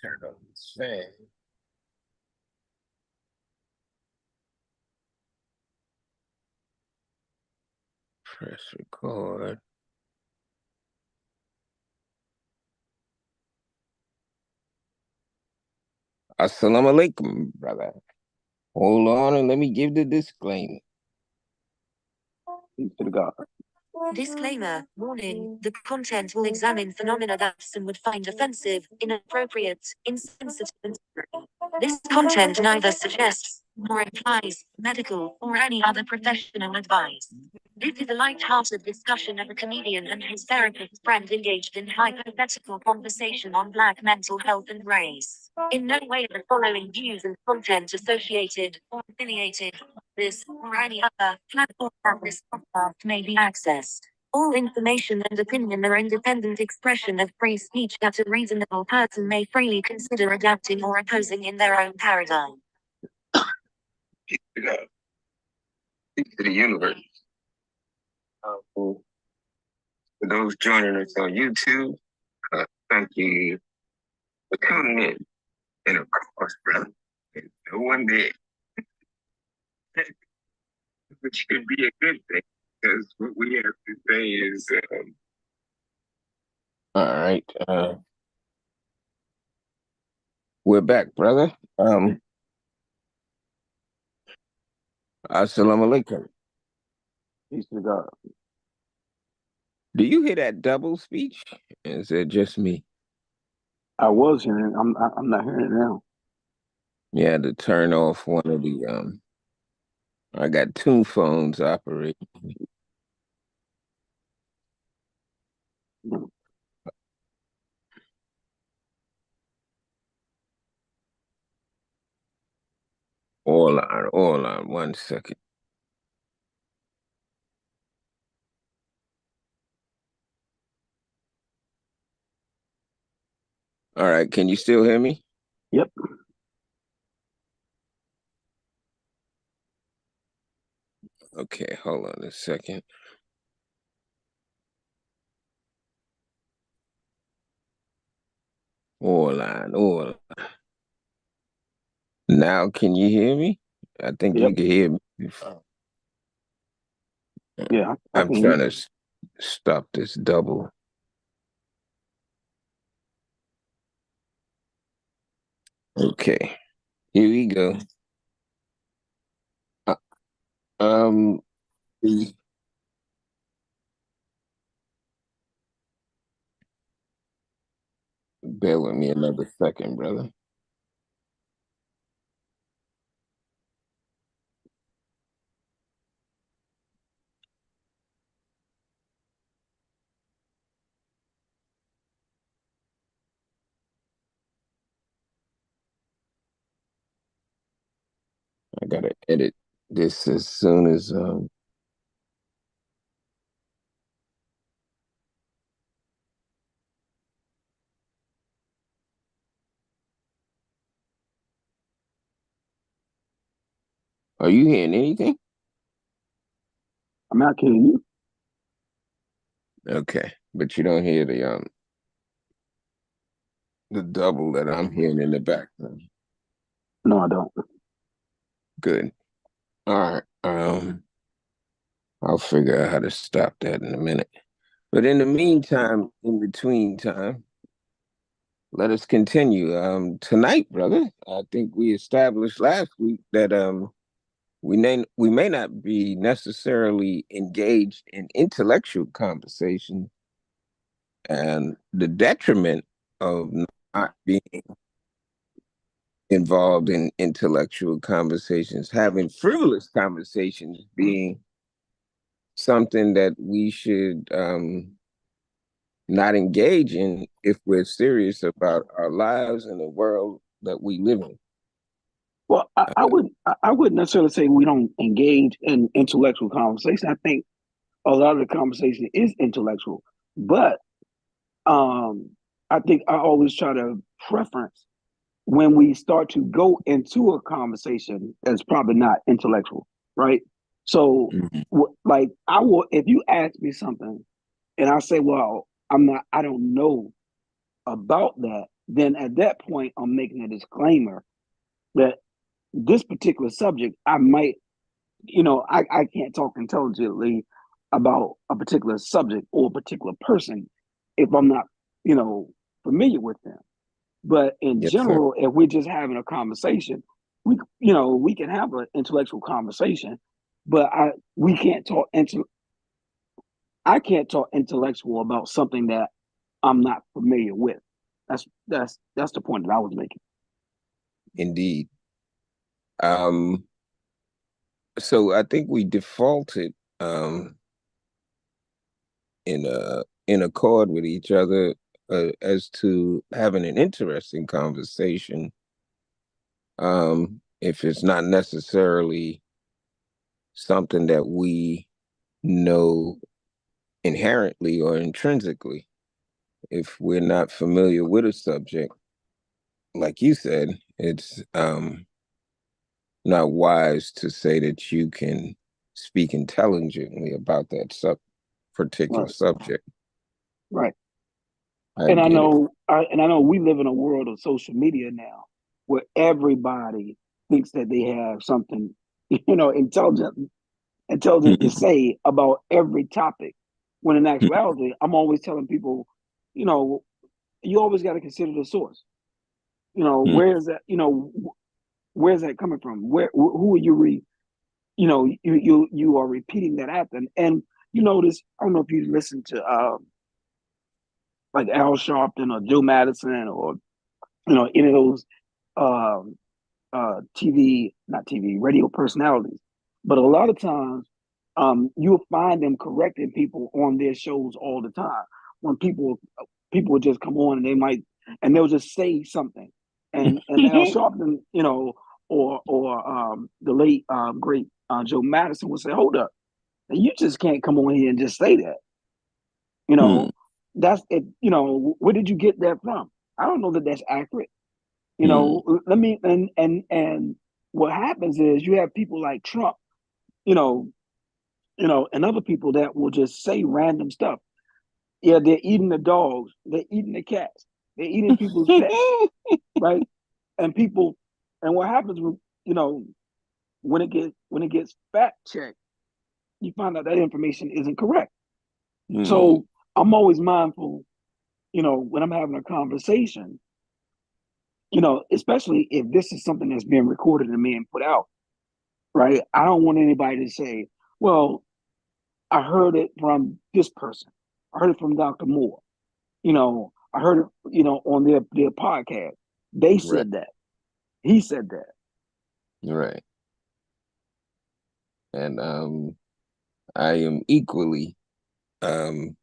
Turn on this fan. Press record. Assalamu alaikum, brother. Hold on and let me give the disclaimer. Peace to the God. Disclaimer, warning, the content will examine phenomena that some would find offensive, inappropriate, insensitive, and scary. This content neither suggests nor implies medical or any other professional advice. This is a light-hearted discussion of a comedian and his therapist friend engaged in hypothetical conversation on Black mental health and race. In no way are the following views and content associated or affiliated with this or any other platform that this podcast may be accessed. All information and opinion are independent expression of free speech that a reasonable person may freely consider adapting or opposing in their own paradigm. Peace to God. Peace to the universe. For those joining us on YouTube, thank you for tuning in. And of course, brother, there's no one there, which could be a good thing, because what we have to say is, all right, we're back, brother. Assalamu alaikum. Peace to God. Do you hear that double speech? Is it just me? I was hearing. I'm not hearing it now. Yeah, to turn off one of the I got two phones operating. All on. 1 second. All right, can you still hear me? Yep. Okay, hold on a second. All on. Now, can you hear me? I think Yep. you can hear me. Yeah, I'm trying to stop this double. Okay, here we go. Um, bear with me another second, brother. I gotta edit this as soon as Are you hearing anything? I'm not hearing you. Okay, but you don't hear the double that I'm hearing in the background. No, I don't. Good. All right. I'll figure out how to stop that in a minute. But in the meantime, in between time, let us continue. Tonight, brother, I think we established last week that we may not be necessarily engaged in intellectual conversation, and the detriment of not being involved in intellectual conversations, having frivolous conversations being something that we should not engage in if we're serious about our lives and the world that we live in. Well, I wouldn't necessarily say we don't engage in intellectual conversation. I think a lot of the conversation is intellectual, but I think I always try to preference when we start to go into a conversation that's probably not intellectual, right? So, like, I will if you ask me something and I say, "Well, I don't know about that," then at that point, I'm making a disclaimer that this particular subject, I might, I can't talk intelligently about a particular subject or a particular person if I'm not, familiar with them. But in Yes, sir. general, if we're just having a conversation, we can have an intellectual conversation, but we can't talk I can't talk intellectual about something that I'm not familiar with. That's the point that I was making. Indeed. Um, so I think we defaulted in accord with each other as to having an interesting conversation. If it's not necessarily something that we know inherently or intrinsically, if we're not familiar with a subject, like you said, it's not wise to say that you can speak intelligently about that particular Right, subject. right. I And I get it. know, we live in a world of social media now, where everybody thinks that they have something, intelligent to say about every topic. When in actuality, I'm always telling people, you know, you always got to consider the source. Where is that? Where's that coming from? Who are you you are repeating that after, and you notice. I don't know if you listen to like Al Sharpton or Joe Madison or any of those um, not TV, radio personalities. But a lot of times, you'll find them correcting people on their shows all the time. When people will just come on and they'll just say something, and Al Sharpton, or the late great Joe Madison would say, "Hold up, you just can't come on here and just say that." You know, that's it. Where did you get that from? I don't know that that's accurate. Let me and what happens is you have people like Trump, you know, and other people that will just say random stuff. Yeah, they're eating the dogs, they're eating the cats, they're eating people's pets, right? And people, and what happens when when it gets fact checked, you find out that information isn't correct. So I'm always mindful, when I'm having a conversation, especially if this is something that's being recorded and being put out, right? I don't want anybody to say, well, I heard it from this person. I heard it from Dr. Moore. I heard it, on their podcast. They Right, said that. He said that. right. And I am equally um,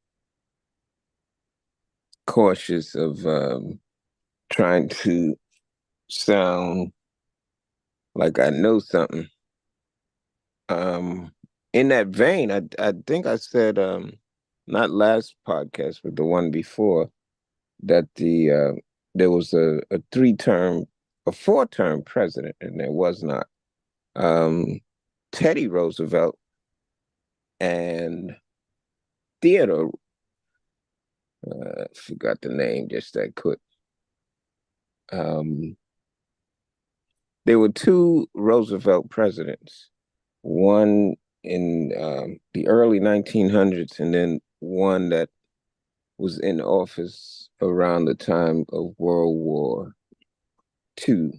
cautious of trying to sound like I know something. Um, in that vein, I think I said not last podcast, but the one before that there was a a 4-term president, and there was not. Teddy Roosevelt and Theodore, forgot the name just that quick. Um, there were 2 Roosevelt presidents, one in the early 1900s, and then one that was in office around the time of World War II.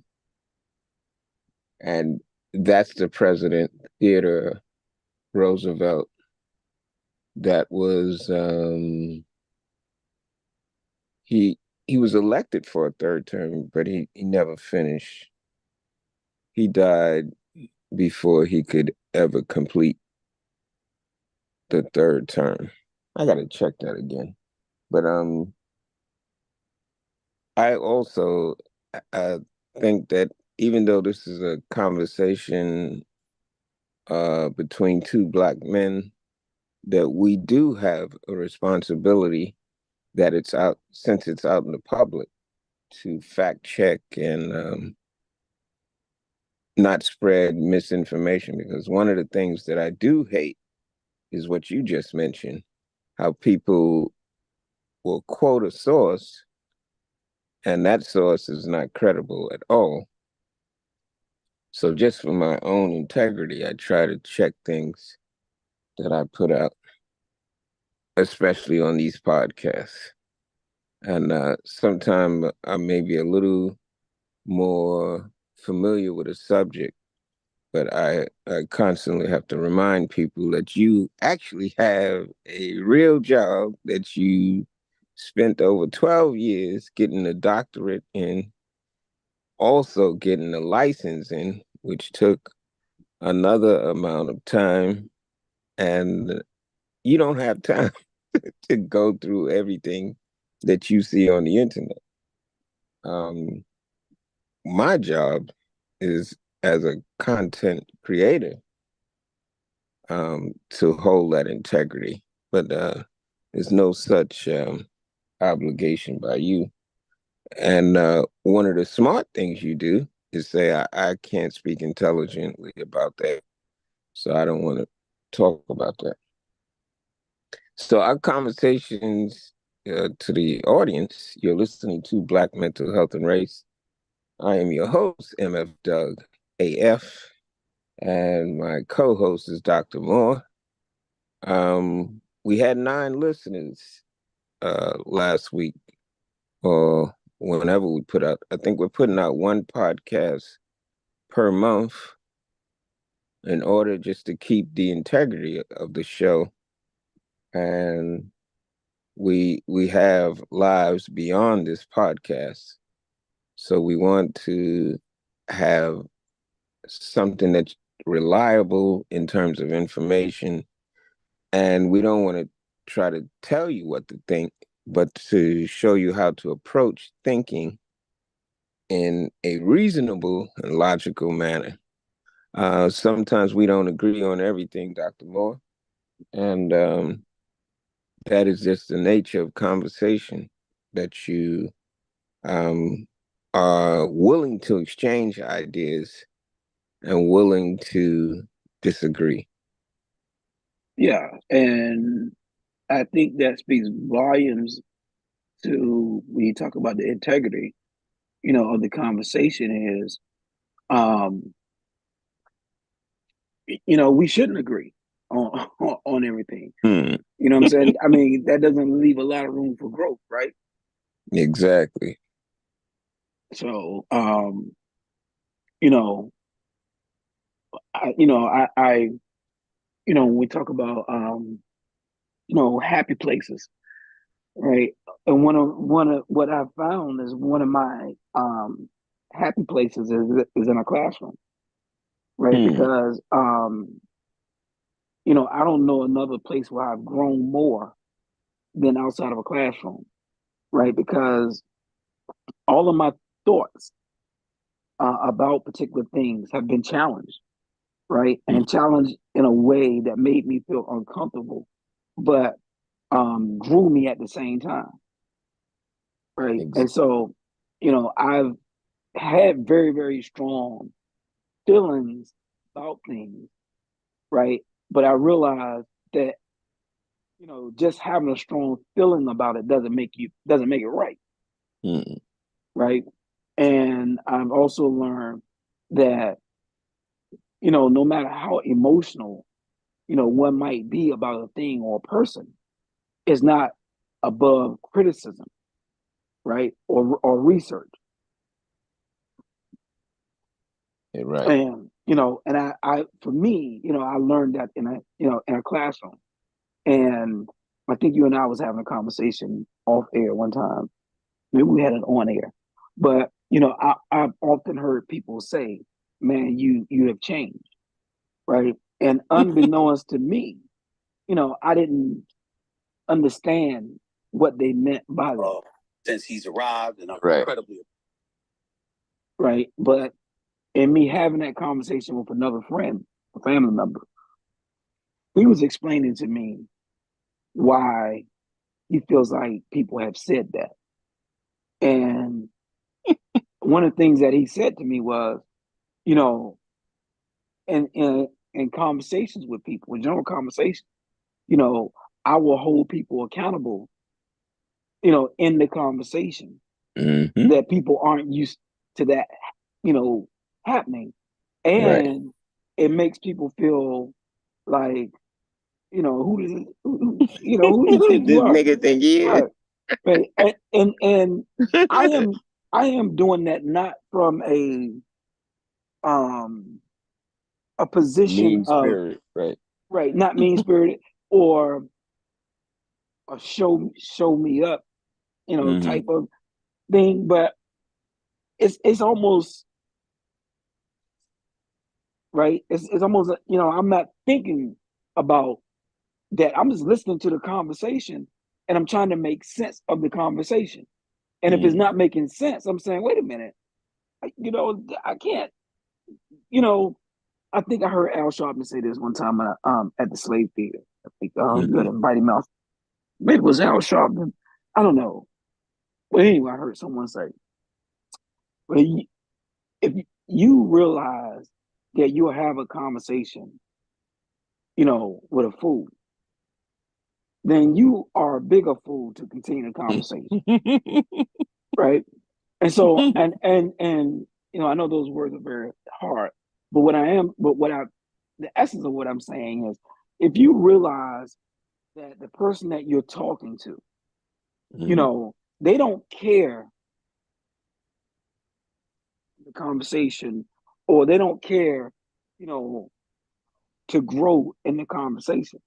And that's the president, Theodore Roosevelt, that was he was elected for a 3rd term, but he never finished. He died before he could ever complete the 3rd term. I gotta check that again. But I also think that even though this is a conversation between 2 Black men, that we do have a responsibility that it's out since it's out in the public to fact check and not spread misinformation, because one of the things that I do hate is what you just mentioned, how people will quote a source and that source is not credible at all. So just for my own integrity, I try to check things that I put out, especially on these podcasts. And sometimes I may be a little more familiar with a subject, but I constantly have to remind people that you actually have a real job that you spent over 12 years getting a doctorate in, also getting a license in, which took another amount of time. And you don't have time to go through everything that you see on the internet. Um, my job is as a content creator to hold that integrity, but there's no such obligation by you. And one of the smart things you do is say, I can't speak intelligently about that, so I don't want to talk about that. So our conversations to the audience, you're listening to Black Mental Health and Race. I am your host, MF Doug AF, and my co-host is Dr. Moore. We had 9 listeners last week, or whenever we put out. I think we're putting out 1 podcast per month in order just to keep the integrity of the show. And we have lives beyond this podcast. So we want to have something that's reliable in terms of information. And we don't want to try to tell you what to think, but to show you how to approach thinking in a reasonable and logical manner. Sometimes we don't agree on everything, Dr. Moore. And that is just the nature of conversation, that you are willing to exchange ideas and willing to disagree. Yeah, and I think that speaks volumes to when you talk about the integrity, of the conversation is, um, we shouldn't agree on everything. Hmm. You know what I'm saying? I mean, that doesn't leave a lot of room for growth, right? Exactly. So, you know, I when we talk about, happy places, right? And one of what I found is one of my happy places is in a classroom, right? Hmm. Because I don't know another place where I've grown more than outside of a classroom, right? Because all of my thoughts about particular things have been challenged, right? And challenged in a way that made me feel uncomfortable, but grew me at the same time, right? And so, I've had very, very strong feelings about things, right? But I realized that, just having a strong feeling about it doesn't make it right, Hmm. right? And I've also learned that, no matter how emotional, one might be about a thing or a person, is not above criticism, right? Or research. Right. And and I for me, I learned that in a classroom. And I think you and I was having a conversation off air one time. Maybe we had it on air. But I've often heard people say, "Man, you have changed," right? And unbeknownst to me, I didn't understand what they meant by that. Since he's arrived, and I'm Right. incredibly Right. But in me having that conversation with another friend, a family member, he was explaining to me why he feels like people have said that. And one of the things that he said to me was, you know, in conversations with people, in general conversation, you know, I will hold people accountable, in the conversation. Mm-hmm. that people aren't used to that, happening. Right. And it makes people feel like, who do you think you This are? nigga think he is. Right. Right. And I am doing that not from um a position Mean of, spirit, right? right, not mean spirited or a show me up, Mm-hmm. type of thing, but it's almost right. It's almost, I'm not thinking about that. I'm just listening to the conversation and I'm trying to make sense of the conversation. And if it's Mm-hmm. not making sense, I'm saying, wait a minute, I can't, you know, I think I heard Al Sharpton say this one time at the Slave Theater. I think you had Mm-hmm. to Mighty Mouse. Maybe it was Al Sharpton. I don't know. But anyway, I heard someone say, well, if you realize that you'll have a conversation, with a fool, then you are a bigger fool to continue the conversation, right? And so, I know those words are very hard, but the essence of what I'm saying is, if you realize that the person that you're talking to, Mm-hmm. they don't care the conversation, or they don't care, you know, to grow in the conversation,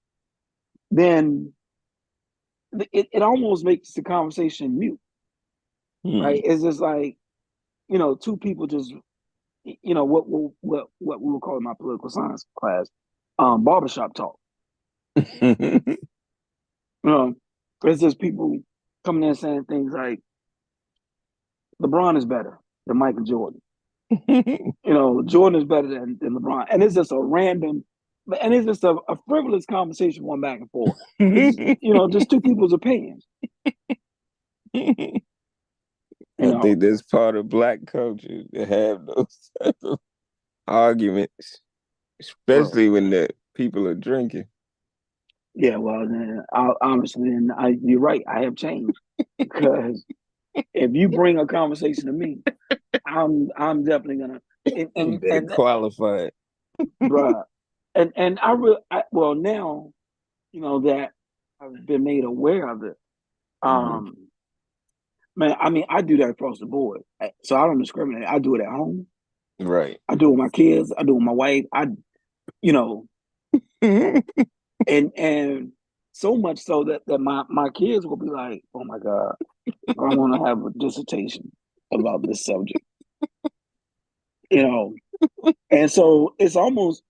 then it almost makes the conversation mute, right? It's just like, two people just, what we would call in my political science class, barbershop talk. Mm-hmm. You know, it's just people coming in saying things like LeBron is better than Michael Jordan. Jordan is better than LeBron, and it's just a random, and it's just a frivolous conversation going back and forth. It's just two people's opinions. You I know, think that's part of black culture to have those type of arguments, well, especially when the people are drinking. yeah, well, then, honestly, you're right. I have changed, because if you bring a conversation to me, I'm definitely gonna, and You and, better and qualify it. bruh, and well, now, that I've been made aware of it. Mhm. Um, Man, I mean, I do that across the board. So I don't discriminate. I do it at home. Right. I do it with my kids. I do it with my wife. You know, and so much so that my kids will be like, "Oh my God, I want to have a dissertation about this subject." You know, and so it's almost,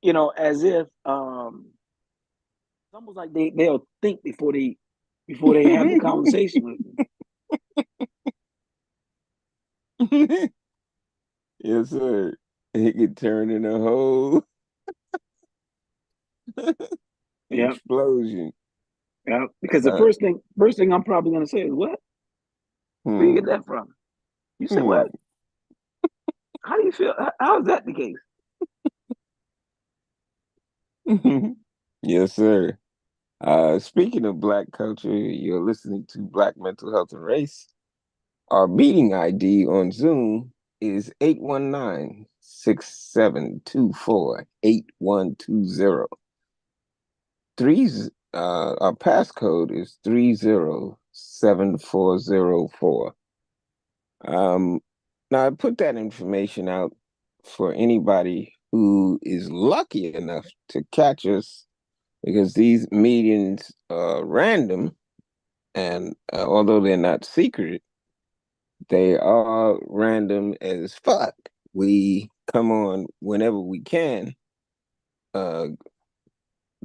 as if it's almost like they'll think before they have the conversation with me. Yes, sir. It could turn in a whole Yeah, explosion. yeah. Because the Uh, first thing I'm probably gonna say is, "What? Where you hmm, get that from?" You said hmm. what? How do you feel? How is that the case? Yes, sir. Speaking of black culture, you're listening to Black Mental Health and Race. Our meeting ID on Zoom is 819-6724-8120. Our passcode is 307404. Um, Now I put that information out for anybody who is lucky enough to catch us, because these meetings are random, and although they're not secret, they are random as fuck. We come on whenever we can, uh,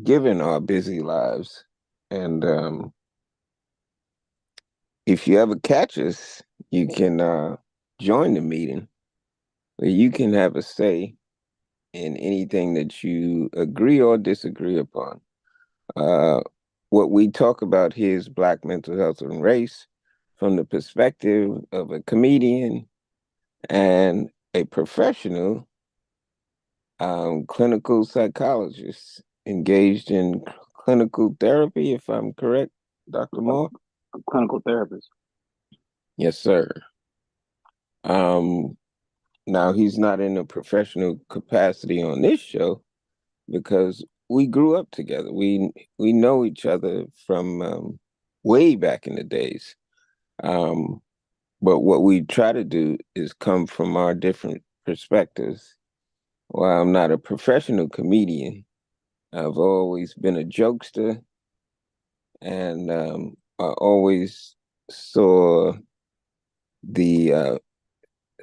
given our busy lives. And if you ever catch us, you can join the meeting where you can have a say in anything that you agree or disagree upon. Uh, what we talk about here is Black mental health and race from the perspective of a comedian and a professional clinical psychologist engaged in clinical therapy, if I'm correct, Dr. Moore. A clinical therapist. Yes, sir. Um, Now he's not in a professional capacity on this show because we grew up together. We know each other from way back in the days. Um, but what we try to do is come from our different perspectives. While I'm not a professional comedian, I've always been a jokester, and I always saw the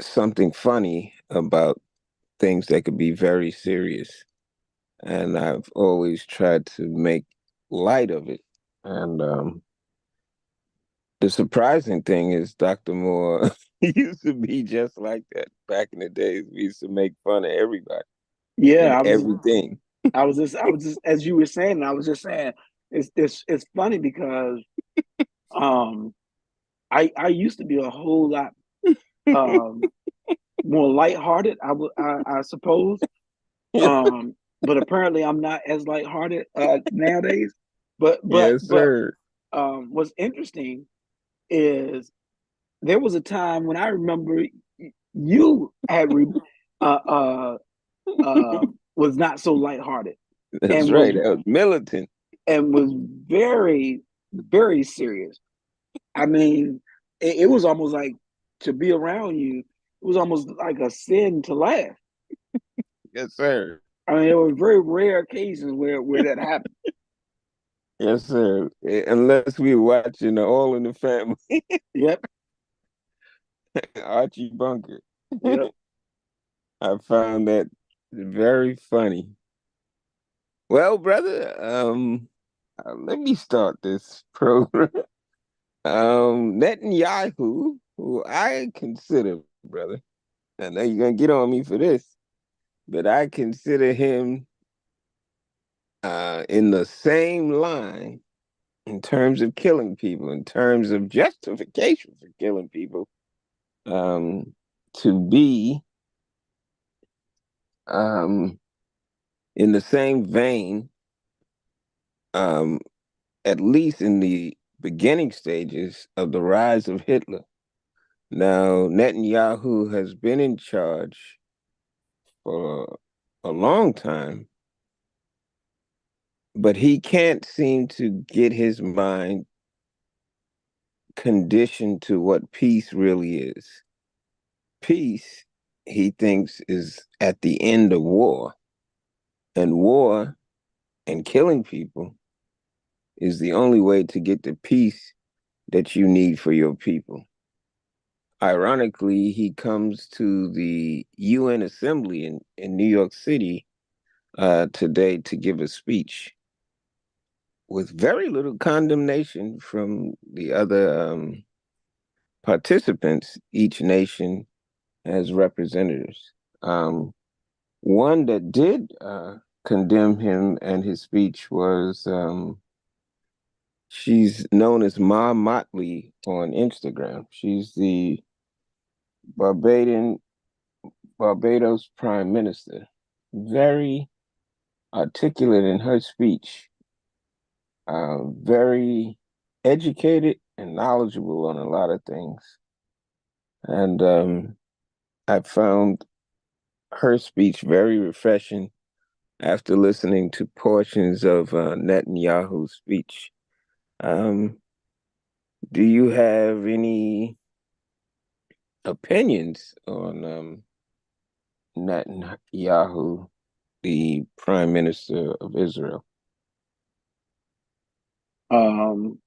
something funny about things that could be very serious. And I've always tried to make light of it. And the surprising thing is Dr. Moore used to be just like that back in the days. We used to make fun of everybody Yeah, and everything. I was just as you were saying, I was just saying it's funny because um I used to be a whole lot um more lighthearted, I suppose. But apparently I'm not as lighthearted nowadays. Yes, But sir. what's interesting is there was a time when I remember you had was not so lighthearted That's and right. That was militant. was very very serious. I mean, it was almost like to be around you. It was almost like a sin to laugh. Yes, sir. I mean, there were very rare occasions where that happened. Yes, sir. Unless we were watching the All in the Family, Yep, Archie Bunker. yep. I found that very funny. Well, brother, let me start this program. Netanyahu, who I consider, brother, I know you're gonna get on me for this, but I consider him in the same line in terms of killing people, in terms of justification for killing people, um, to be um, in the same vein, um, at least in the beginning stages of the rise of Hitler. Now, Netanyahu has been in charge for a long time, but he can't seem to get his mind conditioned to what peace really is. Peace, he thinks, is at the end of war, and war and killing people is the only way to get the peace that you need for your people. Ironically, he comes to the UN Assembly in New York City today to give a speech with very little condemnation from the other participants. Each nation has representatives. One that did condemn him and his speech was she's known as Ma Motley on Instagram. She's the Barbadian Barbados Prime Minister. Very articulate in her speech, very educated and knowledgeable on a lot of things. And I found her speech very refreshing after listening to portions of Netanyahu's speech. Um, do you have any opinions on Netanyahu, the Prime Minister of Israel? Um,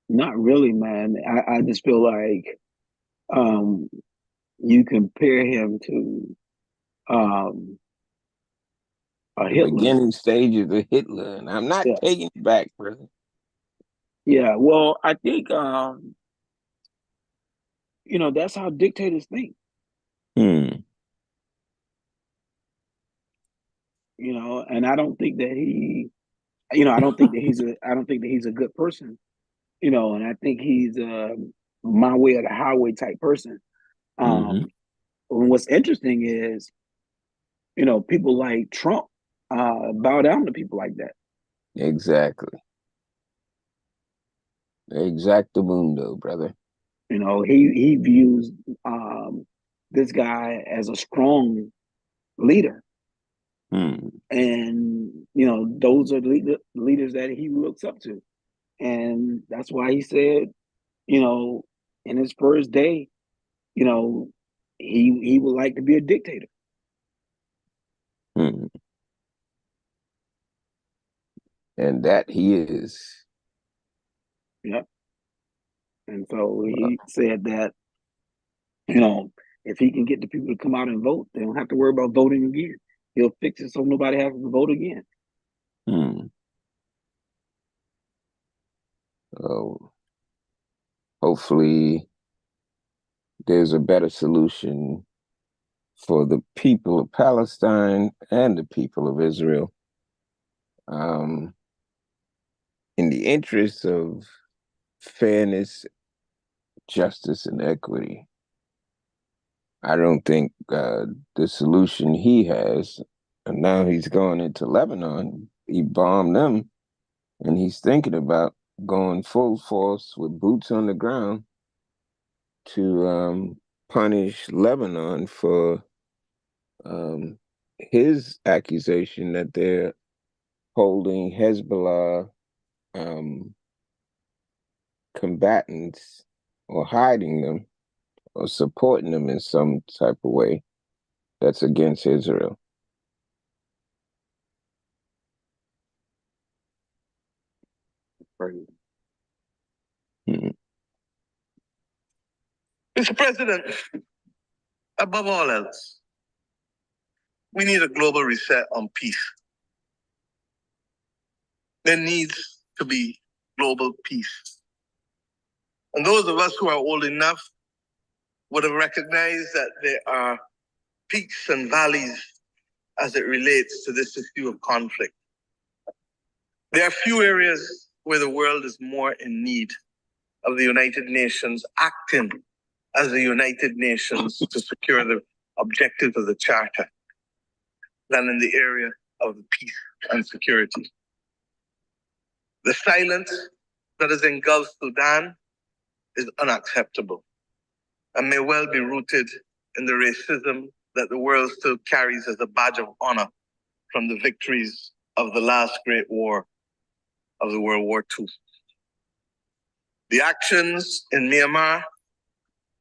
Not really, man. I just feel like um you compare him to um a The Hitler. beginning stages of Hitler, and I'm not Yeah, taking it back, brother. yeah. Well, I think that's how dictators think. Hmm. And I don't think that I don't think that he's a good person. And I think he's my way or the highway type person. Hmm. Um, and what's interesting is, people like Trump bow down to people like that. Exactly. Exactamundo, brother. You know, he views this guy as a strong leader, Hmm. and you know those are the leaders that he looks up to, and that's why he said, you know, in his first day, you know, he would like to be a dictator. Hmm. And that he is. Yep. And so Well, he said that, you know, if he can get the people to come out and vote, they don't have to worry about voting again. He'll fix it so nobody has to vote again. hmm. Oh, hopefully there's a better solution for the people of Palestine and the people of Israel. Um, in the interest of fairness, justice, and equity, I don't think the solution he has, and now he's going into Lebanon, he bombed them, and he's thinking about going full force with boots on the ground to punish Lebanon for his accusation that they're holding Hezbollah um, combatants or hiding them or supporting them in some type of way that's against Israel. Hmm. Mr. President, above all else, we need a global reset on peace. There needs to be global peace. And those of us who are old enough would have recognized that there are peaks and valleys as it relates to this issue of conflict. There are few areas where the world is more in need of the United Nations acting as the United Nations to secure the objectives of the Charter than in the area of peace and security. The silence that has engulfed Sudan is unacceptable and may well be rooted in the racism that the world still carries as a badge of honor from the victories of the last great war of the World War II. The actions in Myanmar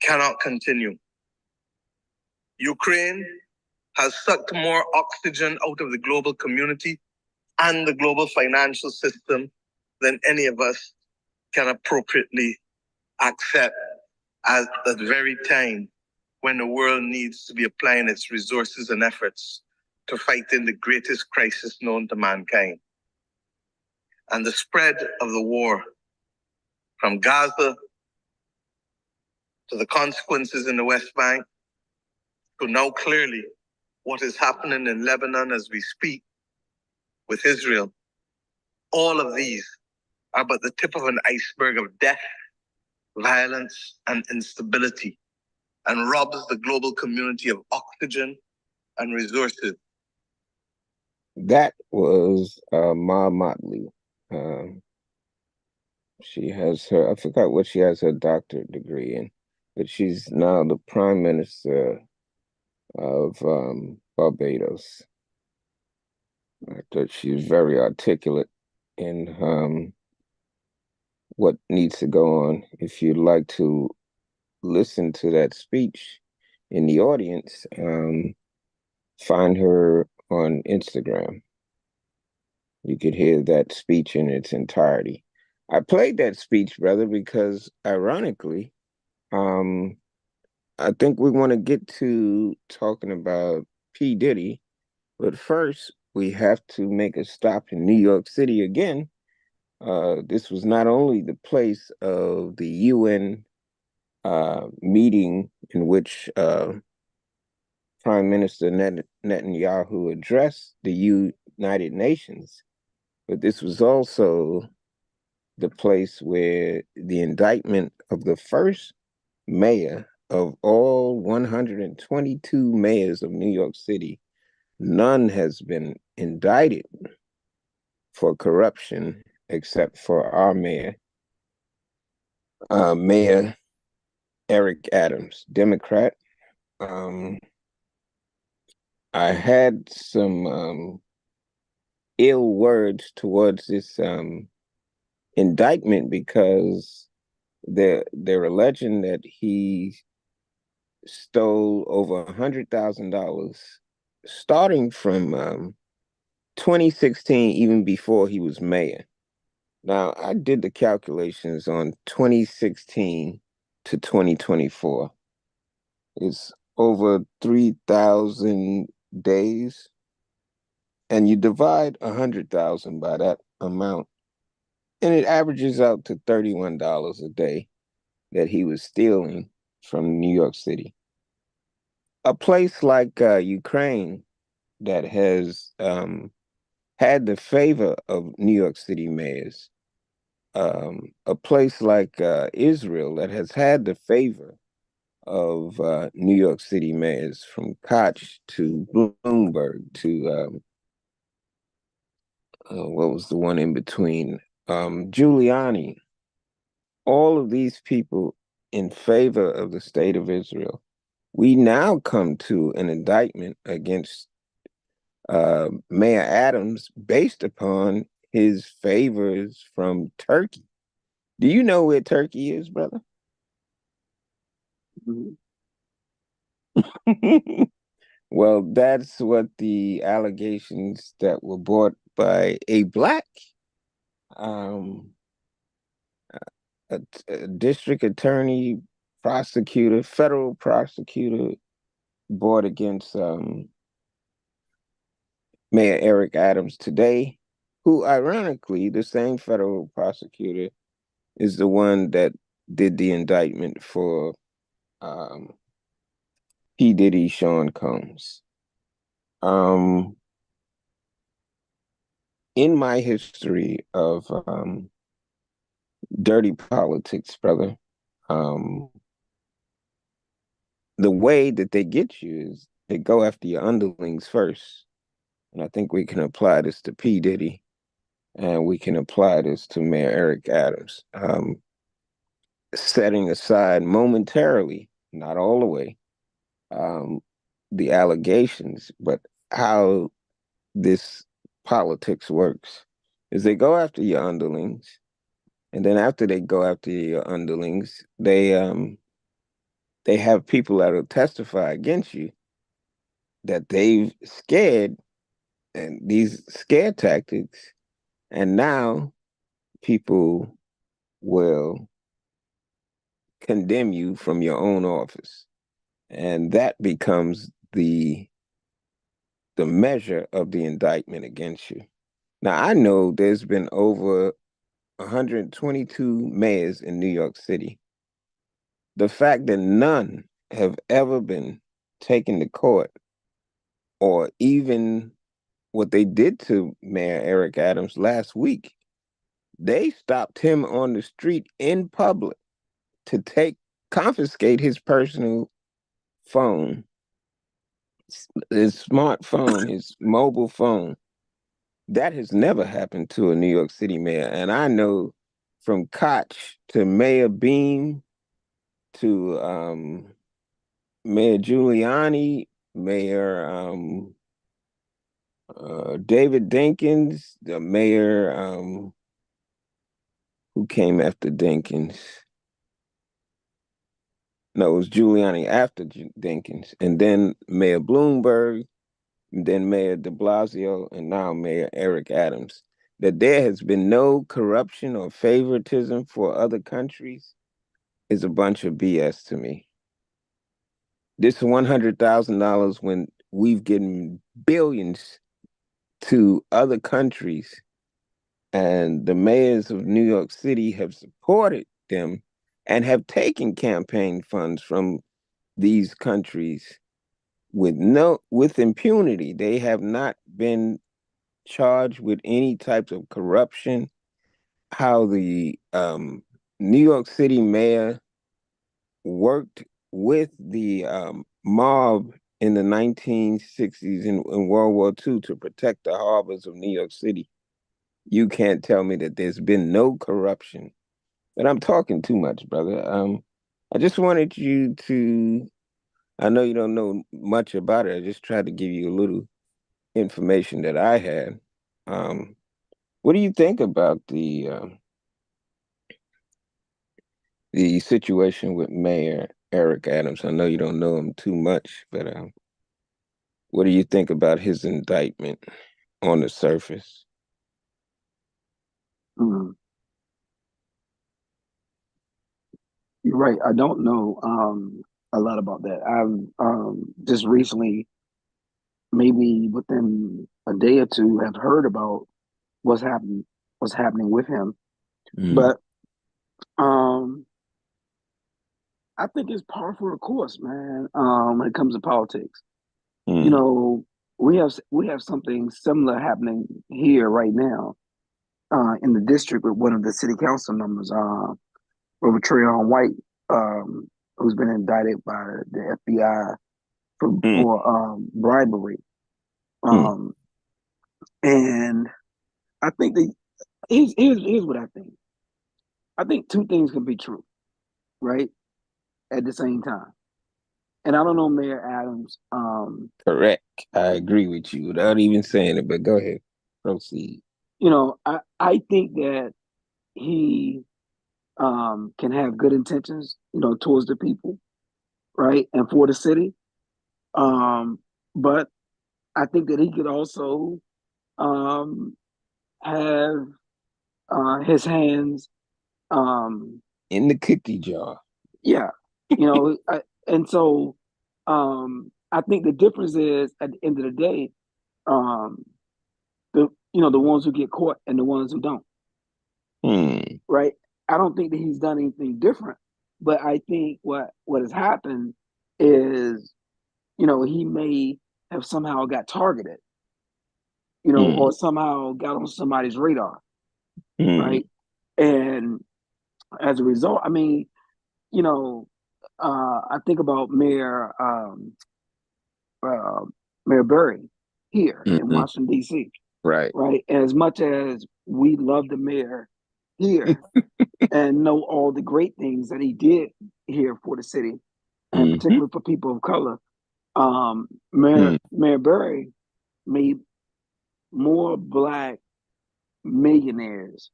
cannot continue. Ukraine has sucked more oxygen out of the global community and the global financial system than any of us can appropriately accept at the very time when the world needs to be applying its resources and efforts to fight in the greatest crisis known to mankind. And the spread of the war from Gaza to the consequences in the West Bank to now clearly what is happening in Lebanon as we speak with Israel, all of these are but the tip of an iceberg of death, violence, and instability, and robs the global community of oxygen and resources. That was Ma Motley. She has her, I forgot what she has her doctorate degree in, but she's now the Prime Minister of Barbados. I thought she was very articulate in what needs to go on. If you'd like to listen to that speech in the audience, find her on Instagram. You could hear that speech in its entirety. I played that speech, brother, because ironically, um, I think we want to get to talking about P. Diddy, but first we have to make a stop in New York City again. This was not only the place of the UN meeting in which Prime Minister Netanyahu addressed the United Nations, but this was also the place where the indictment of the first mayor of all 122 mayors of New York City, none has been indicted for corruption except for our mayor. Mayor Eric Adams, Democrat. Um, I had some ill words towards this indictment because they're alleging that he stole over $100,000 starting from 2016, even before he was mayor. Now, I did the calculations on 2016 to 2024. It's over 3,000 days, and you divide 100,000 by that amount, and it averages out to $31 a day that he was stealing from New York City. A place like Ukraine that has had the favor of New York City mayors, a place like Israel that has had the favor of New York City mayors, from Koch to Bloomberg to what was the one in between? Giuliani. All of these people in favor of the state of Israel. We now come to an indictment against Mayor Adams based upon his favors from Turkey. Do you know where Turkey is, brother? Mhm. Well, that's what the allegations that were brought by a black um, a district attorney, prosecutor, federal prosecutor brought against Mayor Eric Adams today, who ironically, the same federal prosecutor is the one that did the indictment for um, P. Diddy, Sean Combs. Um, in my history of dirty politics, brother, um, the way that they get you is they go after your underlings first. And I think we can apply this to P. Diddy, and we can apply this to Mayor Eric Adams. Setting aside momentarily, not all the way, um, the allegations, but how this politics works is they go after your underlings, and then after they go after your underlings, they have people that will testify against you that they've scared, and these scare tactics, and now people will condemn you from your own office, and that becomes the measure of the indictment against you. Now, I know there's been over 122 mayors in New York City. The fact that none have ever been taken to court, or even what they did to Mayor Eric Adams last week, they stopped him on the street in public to confiscate his personal phone, his smartphone, his mobile phone. That has never happened to a New York City mayor. And I know from Koch to Mayor Beam to Mayor Giuliani, Mayor David Dinkins, the mayor who came after Dinkins. No, it was Giuliani after Dinkins, and then Mayor Bloomberg, and then Mayor de Blasio, and now Mayor Eric Adams. That there has been no corruption or favoritism for other countries is a bunch of BS to me. This $100,000 when we've given billions to other countries, and the mayors of New York City have supported them and have taken campaign funds from these countries with impunity. They have not been charged with any types of corruption. How the New York City mayor worked with the mob in the 1960s and World War II to protect the harbors of New York City. You can't tell me that there's been no corruption but I'm talking too much, brother. I just wanted you to. I know you don't know much about it. I just tried to give you a little information that I had. Um, what do you think about the situation with Mayor Eric Adams? I know you don't know him too much, but what do you think about his indictment on the surface? Mm, you're right. I don't know a lot about that. I've just recently, maybe within a day or two, have heard about what's happening what's happening with him. Mm, But um, I think it's par for the course, man. When it comes to politics, you mm, know, we have something similar happening here right now in the district with one of the city council members, over Treyon White, who's been indicted by the FBI for mm, bribery. mm, Um, and I think that here's what I think. I think two things can be true, right, at the same time. And I don't know Mayor Adams. correct. I agree with you without even saying it, but go ahead. Proceed. I think that he can have good intentions, towards the people, right, and for the city. Um, but I think that he could also um, have his hands, um, In the cookie jar. yeah, and so I think the difference is at the end of the day, um, the ones who get caught and the ones who don't, Hmm. right? I don't think that he's done anything different, but I think what has happened is, he may have somehow got targeted, Hmm. or somehow got on somebody's radar, Hmm. right? And as a result, I mean, you know, I think about uh, Mayor Berry here in Hmm. Washington D.C. Right. Right, and as much as we love the mayor here and know all the great things that he did here for the city, and Hmm. particularly for people of color, Hmm. Mayor Berry made more black millionaires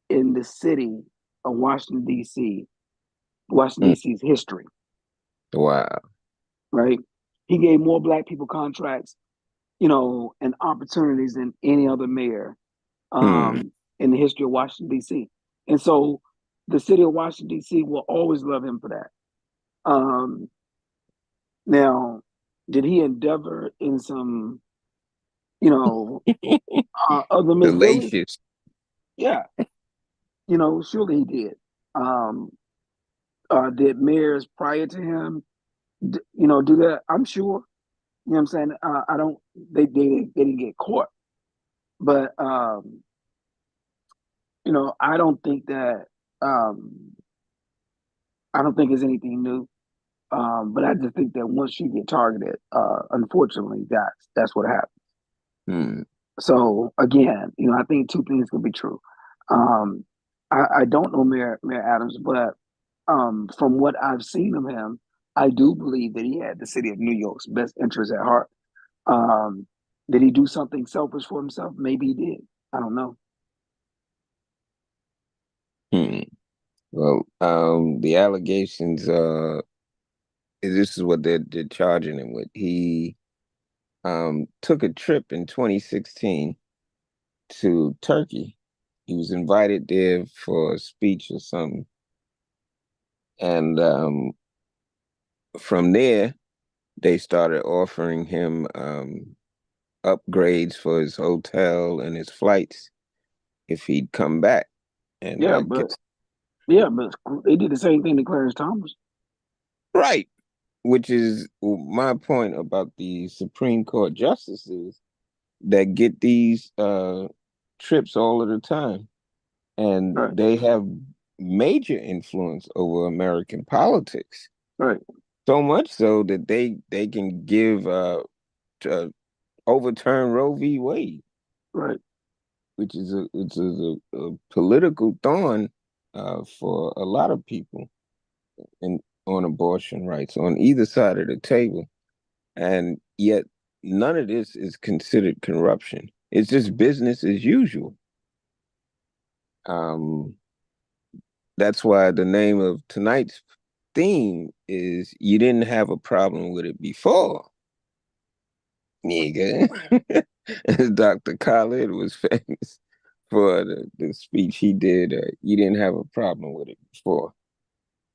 in the city of Washington Hmm. D.C.'s history, Wow. right? He gave more black people contracts, and opportunities than any other mayor Hmm. in the history of Washington D.C. And so the city of Washington D.C. will always love him for that. Um, Now, did he endeavor in some, other misdealings? Salacious. Yeah, surely he did. Um, did mayors prior to him, do that? I'm sure. You know what I'm saying? I don't. They didn't get caught, but I don't think that. Um, I don't think it's anything new. But I just think that once you get targeted, unfortunately, that's what happens. Hmm. So again, I think two things could be true. Um, I don't know Mayor Adams, but from what I've seen of him, I do believe that he had the city of New York's best interest at heart. Um, did he do something selfish for himself? Maybe he did. I don't know. Hmm. Well, the allegations, this is what they're charging him with. He took a trip in 2016 to Turkey. He was invited there for a speech or something. And from there, they started offering him upgrades for his hotel and his flights if he'd come back. And Yeah, I but guess, yeah, but they did the same thing to Clarence Thomas. right, which is my point about the Supreme Court justices that get these trips all of the time. And Right, they have major influence over American politics. right, So much so that they can give uh overturn Roe v. Wade, right. which is a political thorn for a lot of people in on abortion rights on either side of the table, and yet none of this is considered corruption. It's just business as usual. Um, that's why the name of tonight's theme is "You didn't have a problem with it before, nigga." As Dr. Khaled was famous for the speech he did, you didn't have a problem with it before.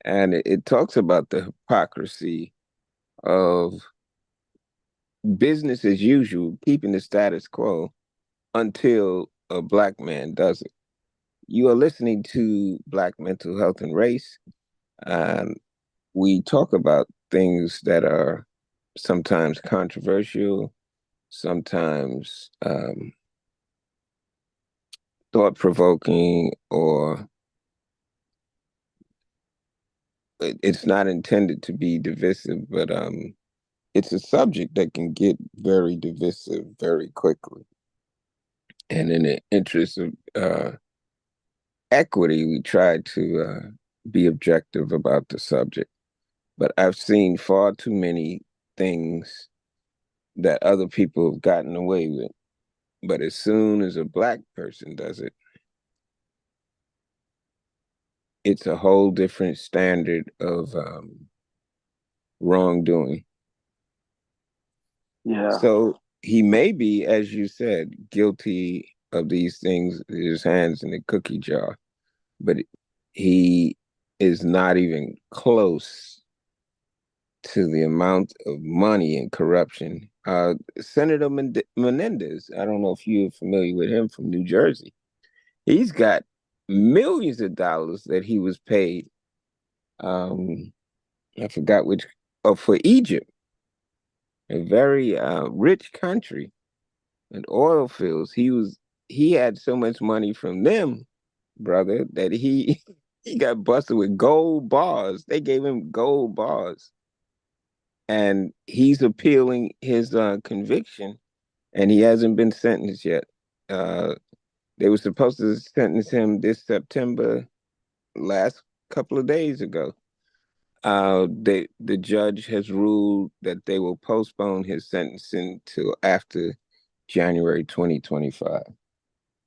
And it talks about the hypocrisy of business as usual, keeping the status quo until a black man does it. You are listening to Black Mental Health and Race. And we talk about things that are sometimes controversial, sometimes thought provoking, or it's not intended to be divisive, but it's a subject that can get very divisive very quickly. And in the interest of equity, we try to be objective about the subject. But I've seen far too many things that other people have gotten away with. But as soon as a black person does it, it's a whole different standard of wrongdoing. Yeah. So he may be, as you said, guilty of these things, his hands in the cookie jar, but he is not even close to the amount of money and corruption. Senator Menendez, I don't know if you're familiar with him from New Jersey. He's got millions of dollars that he was paid. I forgot which, for Egypt, a very rich country and oil fields. He had so much money from them, brother, that he he got busted with gold bars. They gave him gold bars, and he's appealing his conviction, and he hasn't been sentenced yet. Uh, they were supposed to sentence him this September, last couple of days ago. The judge has ruled that they will postpone his sentencing till after January 2025.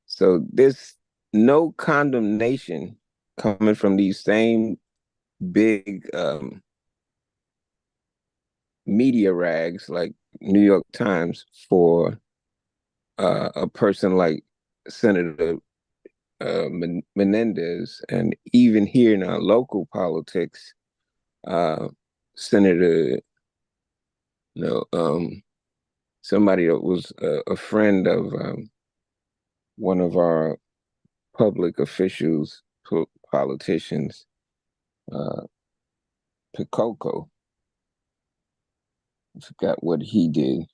So there's no condemnation coming from these same big media rags like New York Times for a person like Senator Menendez, and even here in our local politics, Senator, you know, somebody that was a friend of one of our public officials, politicians, uh, Picoco. I forgot what he did,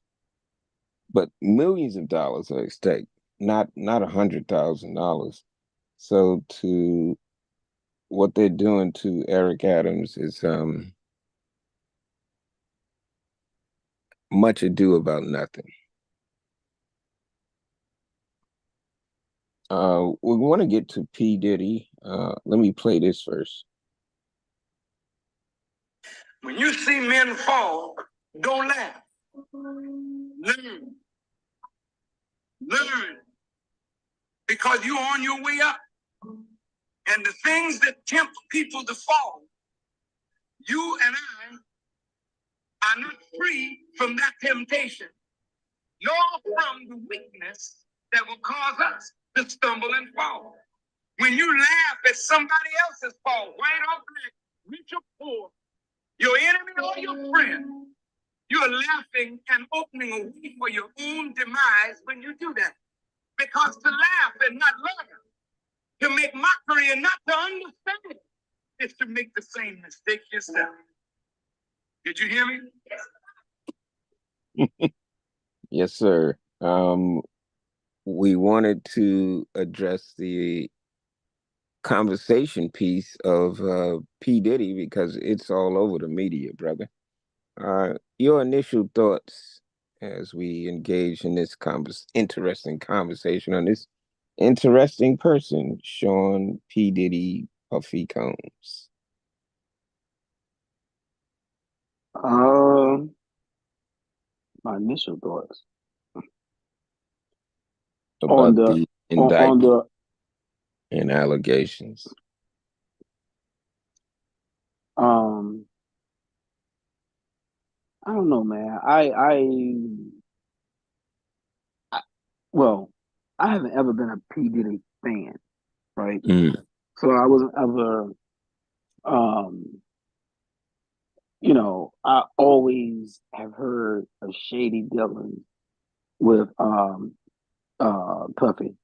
but millions of dollars are at stake, not $100,000. So to what they're doing to Eric Adams is much ado about nothing. We want to get to P. Diddy. Let me play this first. When you see men fall, don't laugh. Learn. Learn. Because you're on your way up. And the things that tempt people to fall, you and I are not free from that temptation, nor from the weakness that will cause us to stumble and fall. When you laugh at somebody else's fall, white or black, rich or poor, your enemy or your friend, you are laughing and opening a way for your own demise when you do that. Because to laugh and not learn, to make mockery and not to understand, is to make the same mistake yourself. Did you hear me? Yes, sir. We wanted to address the conversation piece of P. Diddy because it's all over the media, brother. Your initial thoughts as we engage in this interesting conversation on this interesting person, Sean P. Diddy Puffy Combs? My initial thoughts on About the the on indictment the and allegations. um I don't know, man. I well, I haven't ever been a P Diddy fan, right? Mm, So I wasn't ever I always have heard of shady dealings with Puffy. mm,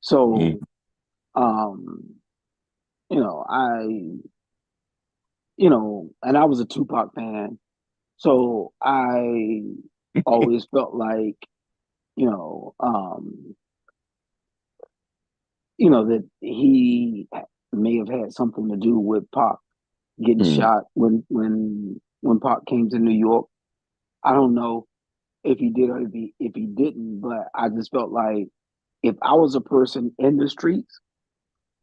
So um, I and I was a Tupac fan. So I always felt like, you know, um, that he may have had something to do with Pac getting mm, shot when Pac came to New York. I don't know if he did or if he didn't, but I just felt like if I was a person in the streets,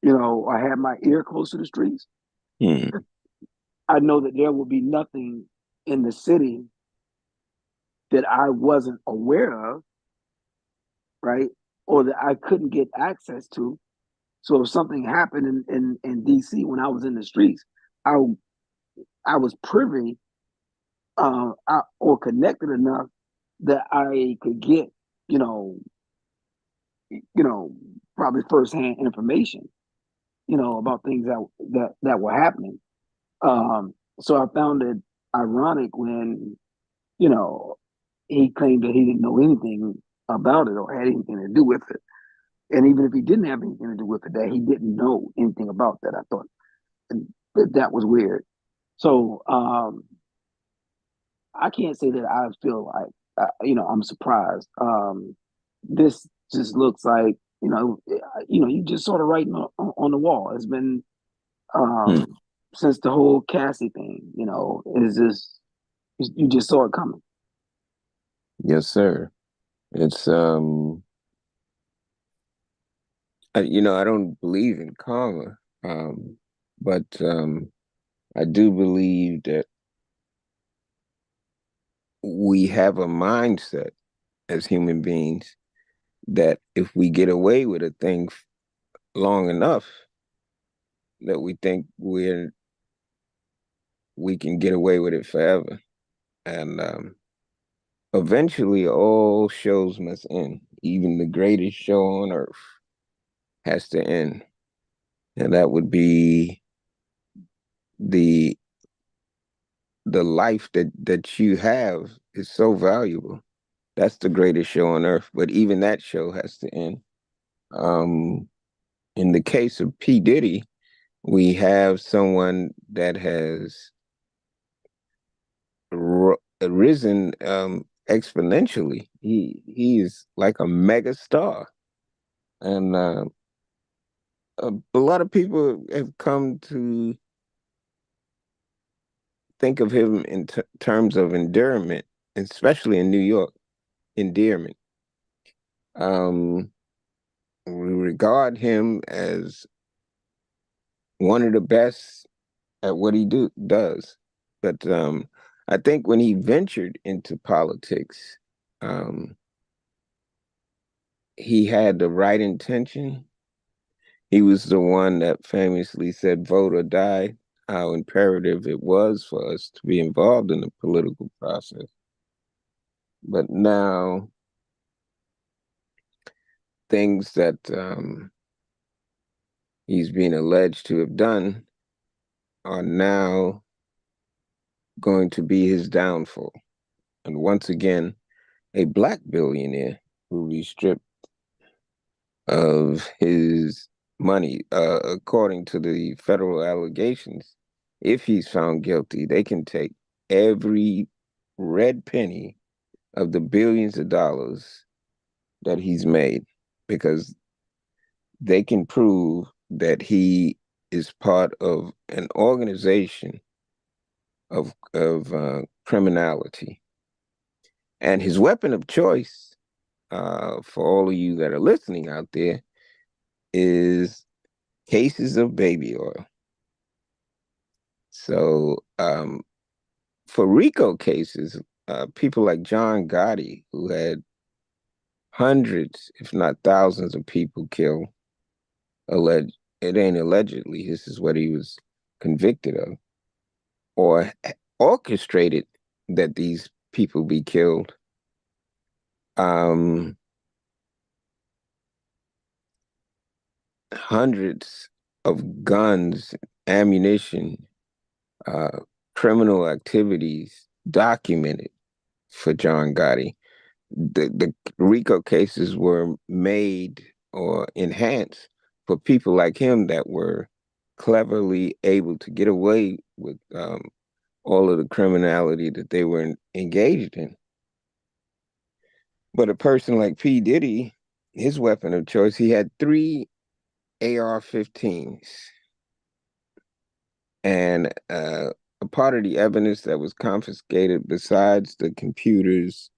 I had my ear close to the streets, mm, I know that there would be nothing in the city that I wasn't aware of, right? Or that I couldn't get access to. So if something happened in DC when I was in the streets, I I was privy or connected enough that I could get, you know, you know, probably firsthand information, about things that were happening. So I found it ironic when, you know, he claimed that he didn't know anything about it or had anything to do with it. And even if he didn't have anything to do with it, that he didn't know anything about that. I thought that was weird. So I can't say that I feel like, I'm surprised. This just looks like, you just sort of writing on the wall. It's been mm. since the whole Cassie thing, is just you just saw it coming. Yes, sir. It's I don't believe in karma, but I do believe that we have a mindset as human beings that if we get away with a thing long enough, that we think we can get away with it forever, and eventually all shows must end. Even the greatest show on earth has to end, and that would be the the life that you have is so valuable. That's the greatest show on earth, but even that show has to end. Um, in the case of P. Diddy, we have someone that has risen exponentially. He is like a mega star, and a lot of people have come to think of him in terms of endearment, especially in New York, endearment. Um, we regard him as one of the best at what he does. But I think when he ventured into politics, um, he had the right intention. He was the one that famously said, "Vote or die." How imperative it was for us to be involved in the political process. But now, things that he's being alleged to have done are now going to be his downfall. And once again, a black billionaire who will be stripped of his money. According to the federal allegations, if he's found guilty, they can take every red penny of the billions of dollars that he's made because they can prove that he is part of an organization of criminality. And his weapon of choice, for all of you that are listening out there, is cases of baby oil. So for RICO cases, people like John Gotti, who had hundreds, if not thousands, of people killed, it ain't allegedly, this is what he was convicted of, or orchestrated that these people be killed. Hundreds of guns, ammunition, criminal activities documented for John Gotti. The RICO cases were made or enhanced for people like him that were cleverly able to get away with all of the criminality that they were engaged in. But a person like P. Diddy, his weapon of choice, he had 3 AR-15s. And a part of the evidence that was confiscated, besides the computers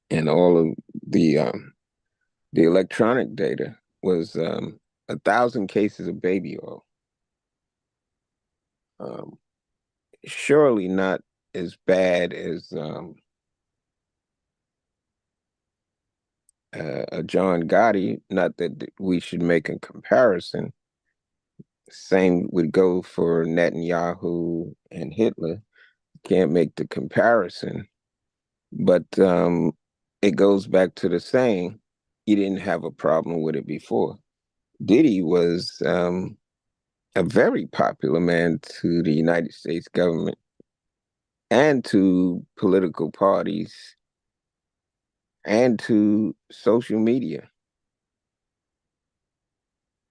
and all of the electronic data, was 1,000 cases of baby oil. Surely not as bad as a John Gotti. Not that we should make a comparison. Same would go for Netanyahu and Hitler. Can't make the comparison. But it goes back to the saying, he didn't have a problem with it before. Diddy was a very popular man to the United States government and to political parties and to social media.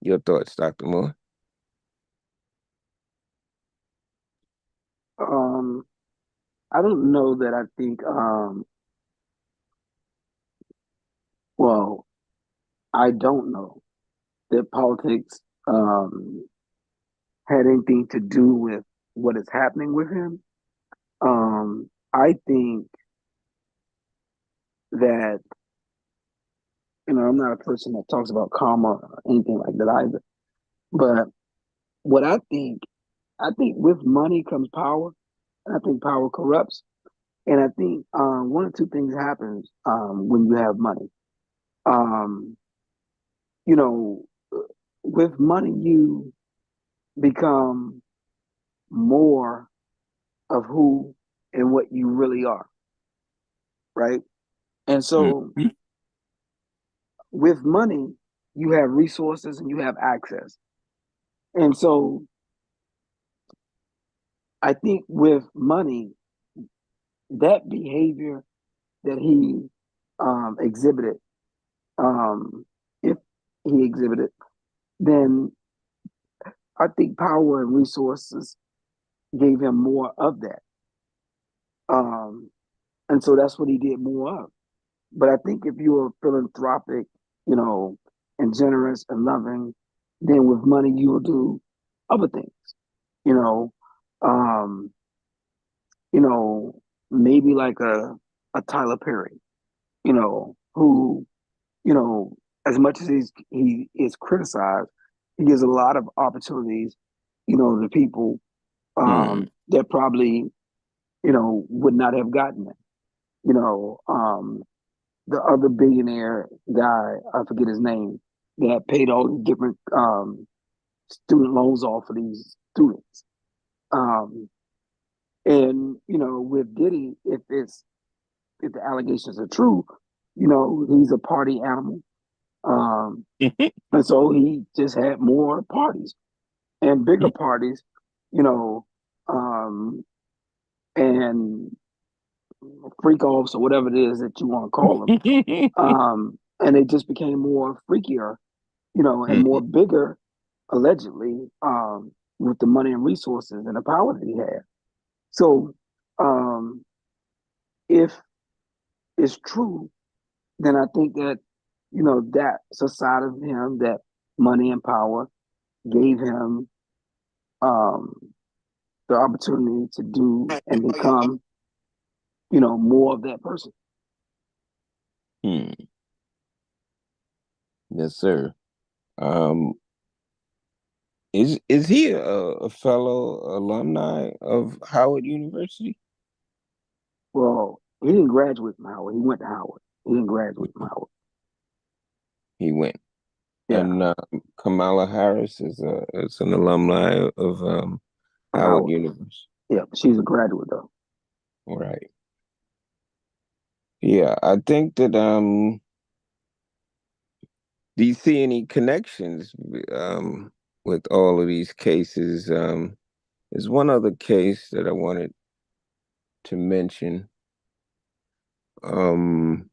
Your thoughts, Dr. Moore? I don't know that I think, well, I don't know that politics had anything to do with what is happening with him. I think that, I'm not a person that talks about karma or anything like that either. But what I think with money comes power, and I think power corrupts. And I think one or two things happens when you have money. Um, you know, with money, you become more of who and what you really are, right? And so Mhm. with money, you have resources and you have access. And so I think with money, that behavior that he exhibited, if he exhibited, then I think power and resources gave him more of that. Um, and so that's what he did more of. But I think if you're philanthropic, you know, and generous and loving, then with money you will do other things, you know, um, you know, maybe like a Tyler Perry, who, as much as he is criticized, he gives a lot of opportunities, to people Mm. that probably, would not have gotten it. The other billionaire guy, I forget his name, that paid all the different student loans off for these students. Um, and with Diddy, if the allegations are true, he's a party animal. And so he just had more parties and bigger parties, you know, um, and freak offs or whatever it is that you want to call them. And it just became more freakier, and more bigger, allegedly, with the money and resources and the power that he had. So, if it's true, then I think that, that's a side of him that money and power gave him um, the opportunity to do and become, more of that person. Hmm. Yes, sir. Um, Is he a fellow alumni of Howard University? Well, he didn't graduate from Howard. He went to Howard. He didn't graduate from Howard. He went. Yeah, And Kamala Harris is an alumni of of Howard Howard. University. Yeah, she's a graduate though. Right. Yeah, I think that do you see any connections with all of these cases? There's one other case that I wanted to mention. Um,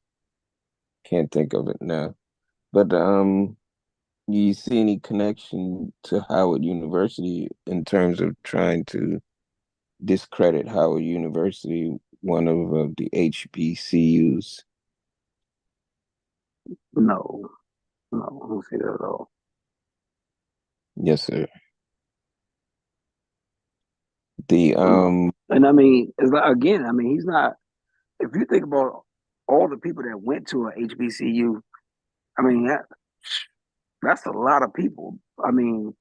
can't think of it now. But do you see any connection to Howard University in terms of trying to discredit Howard University, one of the HBCUs? No, no, I don't see that at all. Yes, sir. The No. And I mean, it's like again, I mean, he's not. If you think about all the people that went to a HBCU, I mean that's a lot of people. I mean,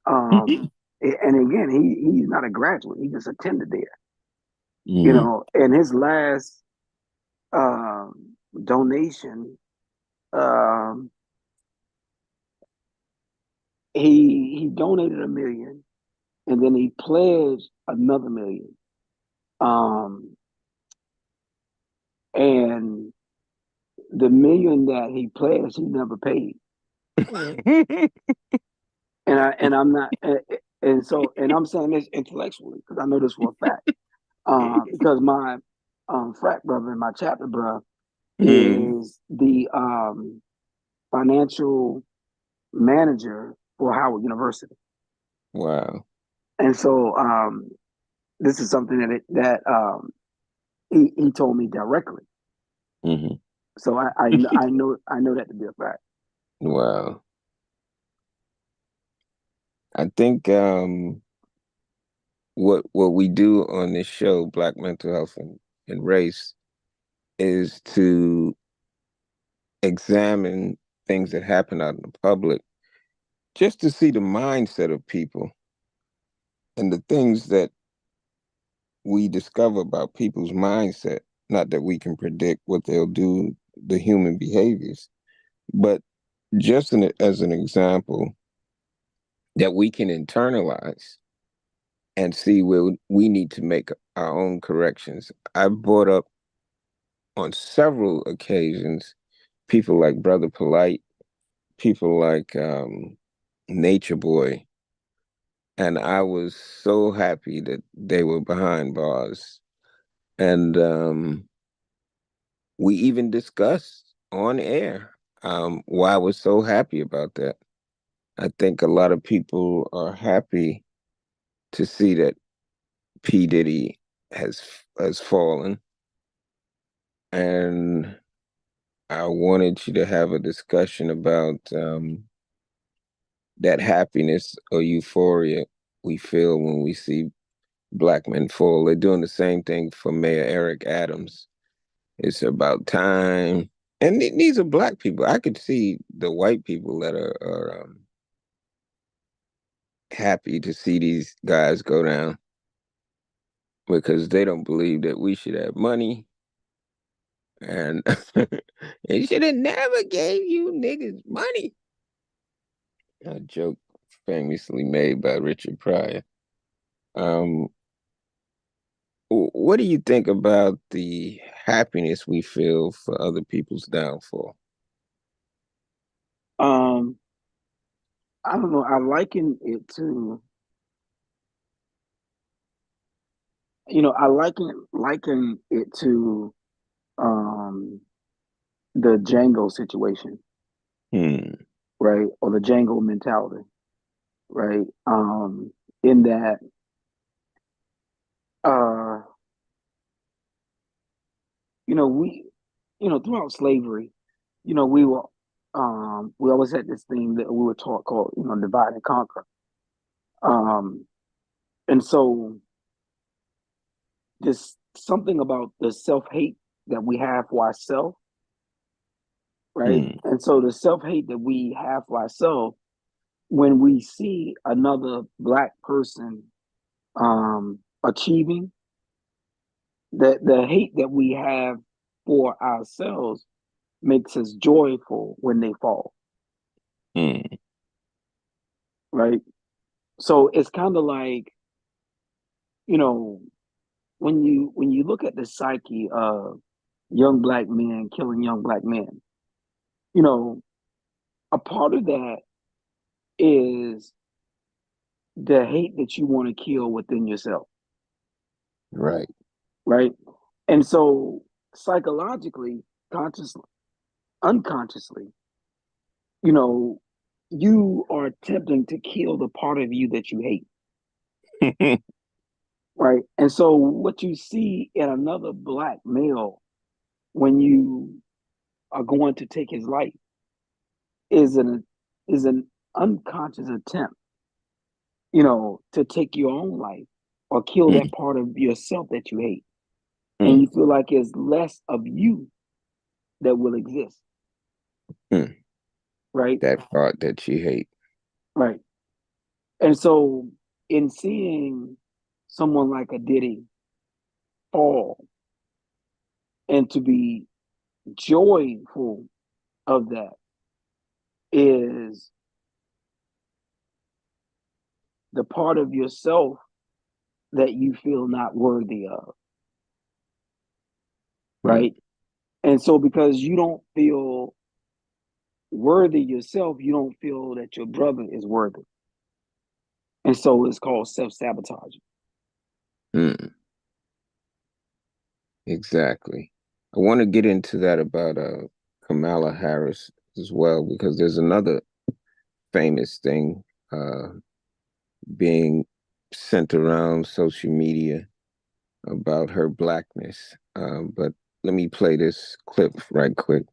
and again, he's not a graduate. He just attended there. You Mhm. know, and his last donation, um, he donated 1 million, and then he pledged another 1 million. Um, and the 1 million that he pledged, he never paid. And I'm not, and I'm saying this intellectually because I know this for a fact. Because my frat brother and my chapter brother Mhm. is the financial manager for Howard University, Wow. and so this is something he told me directly. Hmm. So I know that to be a fact. Wow. I think what we do on this show, Black Mental Health and Race, is to examine things that happen out in the public just to see the mindset of people and the things that we discover about people's mindset. Not that we can predict what they'll do, the human behaviors, but just as an example that we can internalize and see where we need to make our own corrections. I've brought up on several occasions people like Brother Polite, people like Nature Boy, and I was so happy that they were behind bars. And we even discussed on air why I was so happy about that. I think a lot of people are happy to see that P. Diddy has fallen, and I wanted you to have a discussion about that happiness or euphoria we feel when we see black men fall. They're doing the same thing for Mayor Eric Adams. It's about time. And these are black people. I could see the white people that are happy to see these guys go down because they don't believe that we should have money. And they should have never gave you niggas money. A joke famously made by Richard Pryor. Um, what do you think about the happiness we feel for other people's downfall? Um, I don't know. I liken it to, I liken it to um the Django situation, Hmm. right? Or the Django mentality, right? In that uh, we throughout slavery, we always had this thing that we were taught called, divide and conquer. Um, and so there's something about the self-hate that we have for ourselves, right? Hmm. And so the self-hate that we have for ourselves when we see another Black person achieving, the hate that we have for ourselves makes us joyful when they fall, Mm. right? So it's kind of like, you know, when you look at the psyche of young Black men killing young Black men, you know, a part of that is the hate that you want to kill within yourself, Right. right? And so psychologically, consciously, unconsciously, you know, you are attempting to kill the part of you that you hate, right? And so what you see in another Black male when you are going to take his life is an unconscious attempt, to take your own life or kill Mm. that part of yourself that you hate. And Mm. you feel like it's less of you that will exist, Mm. right? That part that you hate. Right. And so in seeing someone like a Diddy fall and to be joyful of that is the part of yourself that you feel not worthy of, Mm. right? And so because you don't feel worthy yourself, you don't feel that your brother is worthy. And so it's called self-sabotage. Mm. Exactly. I want to get into that about Kamala Harris as well, because there's another famous thing uh, being sent around social media about her blackness. But let me play this clip right quick.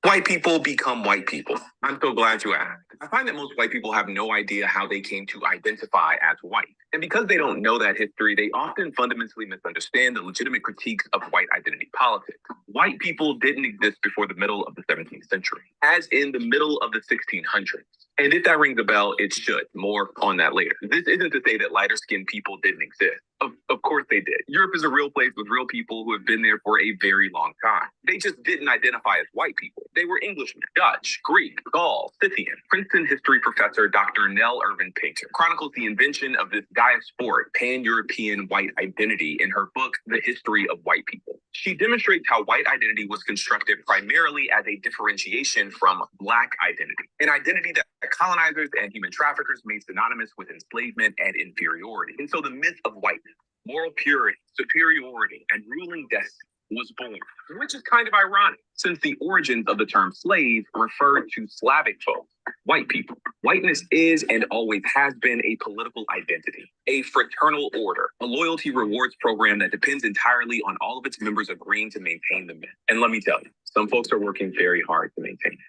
White people become white people. I'm so glad you asked. I find that most white people have no idea how they came to identify as white. And because they don't know that history, they often fundamentally misunderstand the legitimate critiques of white identity politics. White people didn't exist before the middle of the 17th century, as in the middle of the 1600s. And if that rings a bell, it should. More on that later. This isn't to say that lighter-skinned people didn't exist. Of course they did. Europe is a real place with real people who have been there for a very long time. They just didn't identify as white people. They were Englishmen, Dutch, Greek, Gaul, Scythian. Princeton history professor Dr. Nell Irvin Painter chronicles the invention of this diasporic pan-European white identity in her book, The History of White People. She demonstrates how white identity was constructed primarily as a differentiation from Black identity, an identity that colonizers and human traffickers made synonymous with enslavement and inferiority. And so the myth of whiteness, moral purity, superiority, and ruling destiny was born, which is kind of ironic, since the origins of the term slave referred to Slavic folks, white people. Whiteness is and always has been a political identity, a fraternal order, a loyalty rewards program that depends entirely on all of its members agreeing to maintain the myth. And let me tell you, some folks are working very hard to maintain it.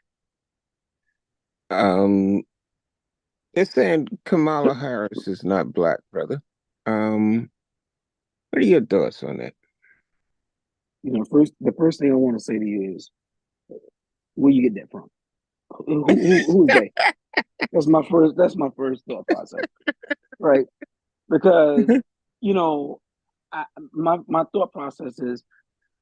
They're saying Kamala Harris is not black, brother. What are your thoughts on that? The first thing I want to say to you is, where you get that from? Who is they? That's my first thought process, right? Because you know, my thought process is,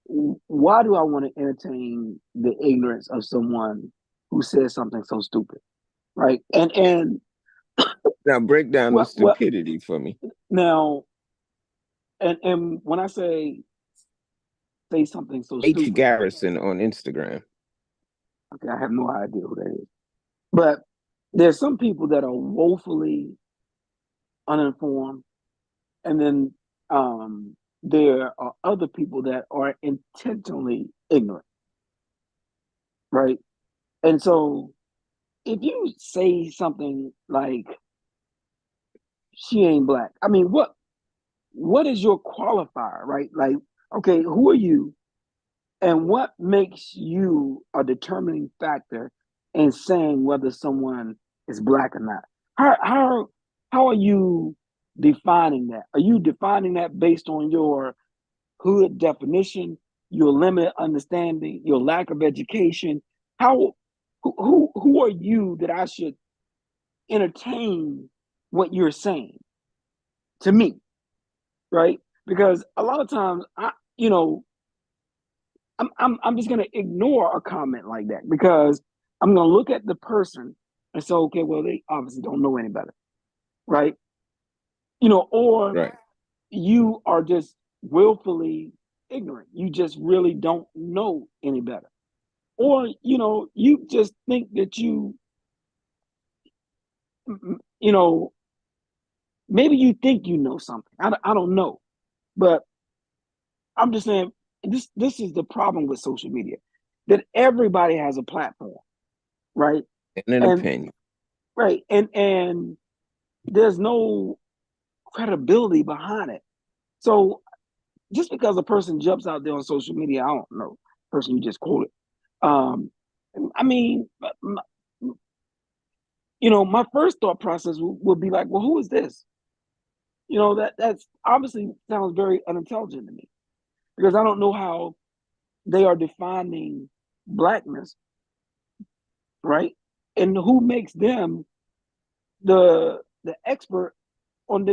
why do I want to entertain the ignorance of someone who says something so stupid, right? And Now break down the what stupidity for me. now? And when I say something so H. stupid, Garrison on Instagram. okay, I have no idea who that is. But there's some people that are woefully uninformed, and then there are other people that are intentionally ignorant, right? And so if you say something like she ain't black, I mean, what is your qualifier, right? Like, okay, who are you, and what makes you a determining factor in saying whether someone is black or not? How are you defining that? Are you defining that based on your hood definition, your limited understanding, your lack of education? How who are you that I should entertain what you're saying to me, right? Because a lot of times I'm just gonna ignore a comment like that because I'm gonna look at the person and say, okay, well, they obviously don't know any better, right? Or Right. you are just willfully ignorant. You just really don't know any better. Or, you just think that you know, maybe you think you know something. I don't know. But I'm just saying this is the problem with social media, that everybody has a platform, right? And an And opinion. right. And there's no credibility behind it. So just because a person jumps out there on social media, I don't know, person you just quoted. Um, I mean, my first thought process would be like, well, who is this? That's obviously sounds very unintelligent to me because I don't know how they are defining blackness, right? And who makes them the expert on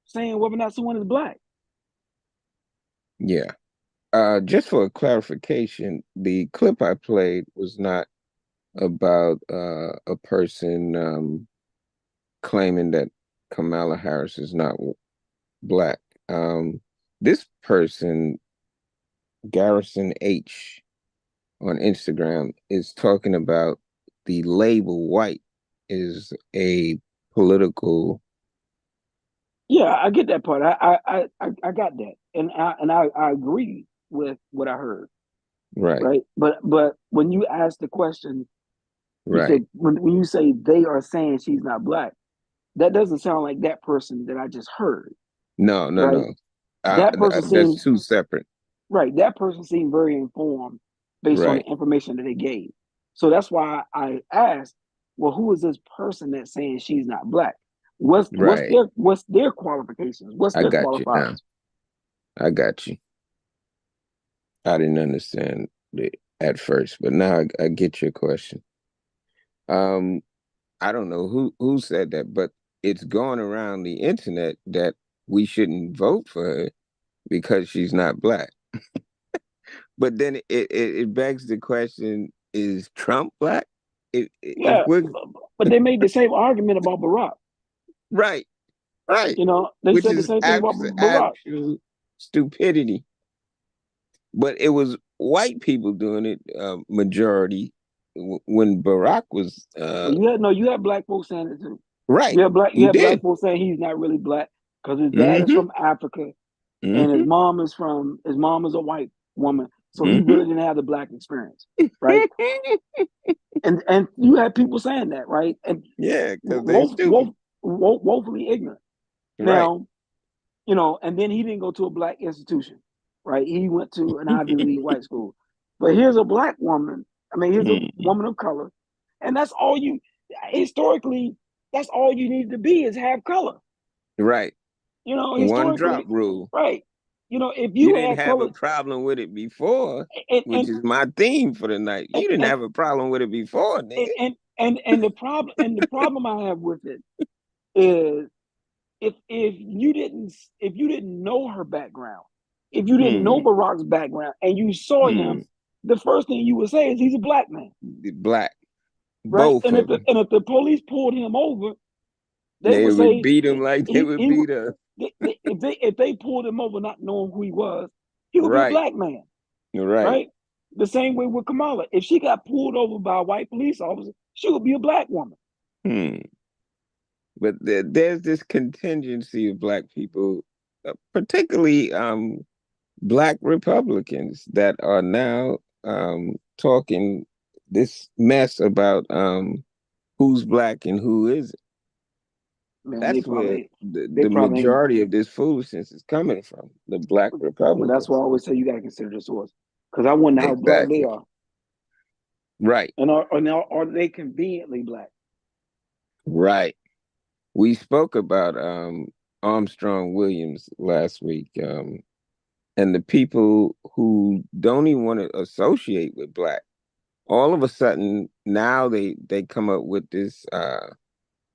saying whether or not someone is black? Yeah. Just for clarification, the clip I played was not about a person claiming that Kamala Harris is not black. This person, Garrison H on Instagram, is talking about the label white is a political. Yeah, I get that part. I got that, and I agree with what I heard. Right, Right, but when you ask the question, you right. said when you say they are saying she's not black, that doesn't sound like that person that I just heard. No, no, Right, no. that person That's seemed two separate. right. That person seemed very informed based on the Right, information that they gave. So that's why I asked, well, who is this person that's saying she's not black? right. What's their qualifications? What's I their got you now. qualifiers? I got you. I didn't understand it at first, but now I get your question. Um, I don't know who said that, but it's going around the internet that we shouldn't vote for her because she's not black. But then it begs the question: is Trump black? If Yeah, we're but they made the same argument about Barack. right, right, They which said the is same thing about Barack. absolute stupidity. But it was white people doing it, majority, when Barack was Well, you had black folks saying it too. right. You You had black did. folks saying he's not really black because his dad is Hmm. from Africa and Hmm. his mom is a white woman, so he Hmm. really didn't have the black experience, right? And you had people saying that, right? And Yeah, because they stupid. woefully ignorant. Right. Now, and then he didn't go to a black institution, right? He went to an Ivy League white school. But here's a black woman. I mean, here's a Mhm. woman of color, and that's all you. Historically, that's all you need to be is have color. Right. One drop Historically, rule. right? If You you didn't had have a color, problem with it before, and which and is my theme for the night. and You didn't and have a problem with it before, nigga. and the problem I have with it is if you didn't know her background, if you didn't know Hmm. Barack's background, and you saw him, Hmm. the first thing you would say is he's a black man, The black. right? Both And if of the them. and if the police pulled him over, they They would would say beat him like they would he beat us. if they pulled him over not knowing who he was, he would be a Right. black man, Right. right? The same way with Kamala. If she got pulled over by a white police officer, she would be a black woman. Hmm. But there's this contingency of black people, particularly black Republicans, that are now talking this mess about who's black and who isn't. Man, That's where they the probably ain't. majority of this foolishness is coming from, the black Well, that's why I Republicans. always say you got to consider the source, because I wonder how black they Exactly. are, Right. and are they conveniently black? Right. We spoke about Armstrong Williams last week, and the people who don't even want to associate with black, all of a sudden now they come up with this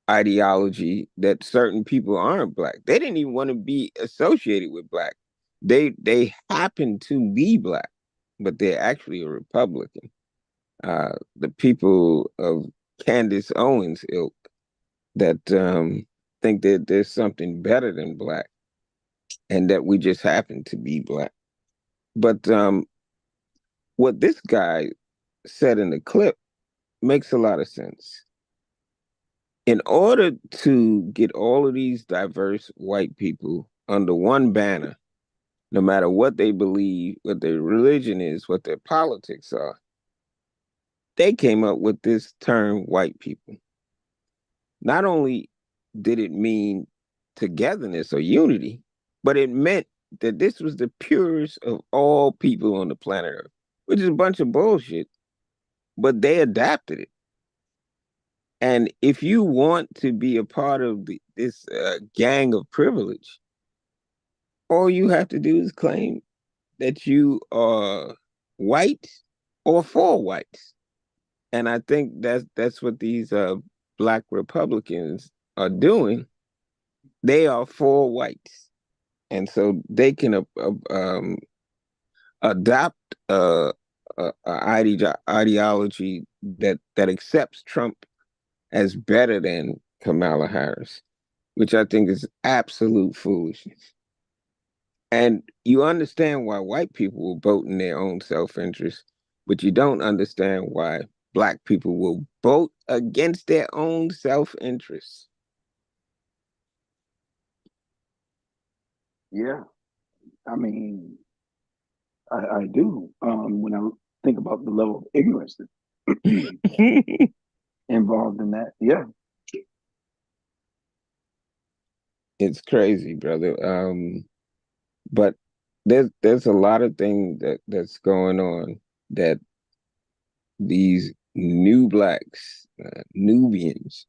ideology that certain people aren't black. They didn't even want to be associated with black. They happen to be black, but they're actually a Republican. The people of Candace Owens ilk that think that there's something better than black and that we just happen to be black. But what this guy said in the clip makes a lot of sense. In order to get all of these diverse white people under one banner, no matter what they believe, what their religion is, what their politics are, they came up with this term white people. Not only did it mean togetherness or unity, but it meant that this was the purest of all people on the planet Earth, which is a bunch of bullshit, but they adapted it. And if you want to be a part of this gang of privilege, all you have to do is claim that you are white or for whites. And I think that's what these black Republicans are doing. They are for whites, and so they can adopt ideology that accepts Trump as better than Kamala Harris, which I think is absolute foolishness. And you understand why white people will vote in their own self-interest, but you don't understand why black people will vote against their own self-interest. Yeah, I mean, I do. When I think about the level of ignorance that's involved in that, yeah. It's crazy, brother. But there's a lot of things that's going on that these new blacks, Nubians,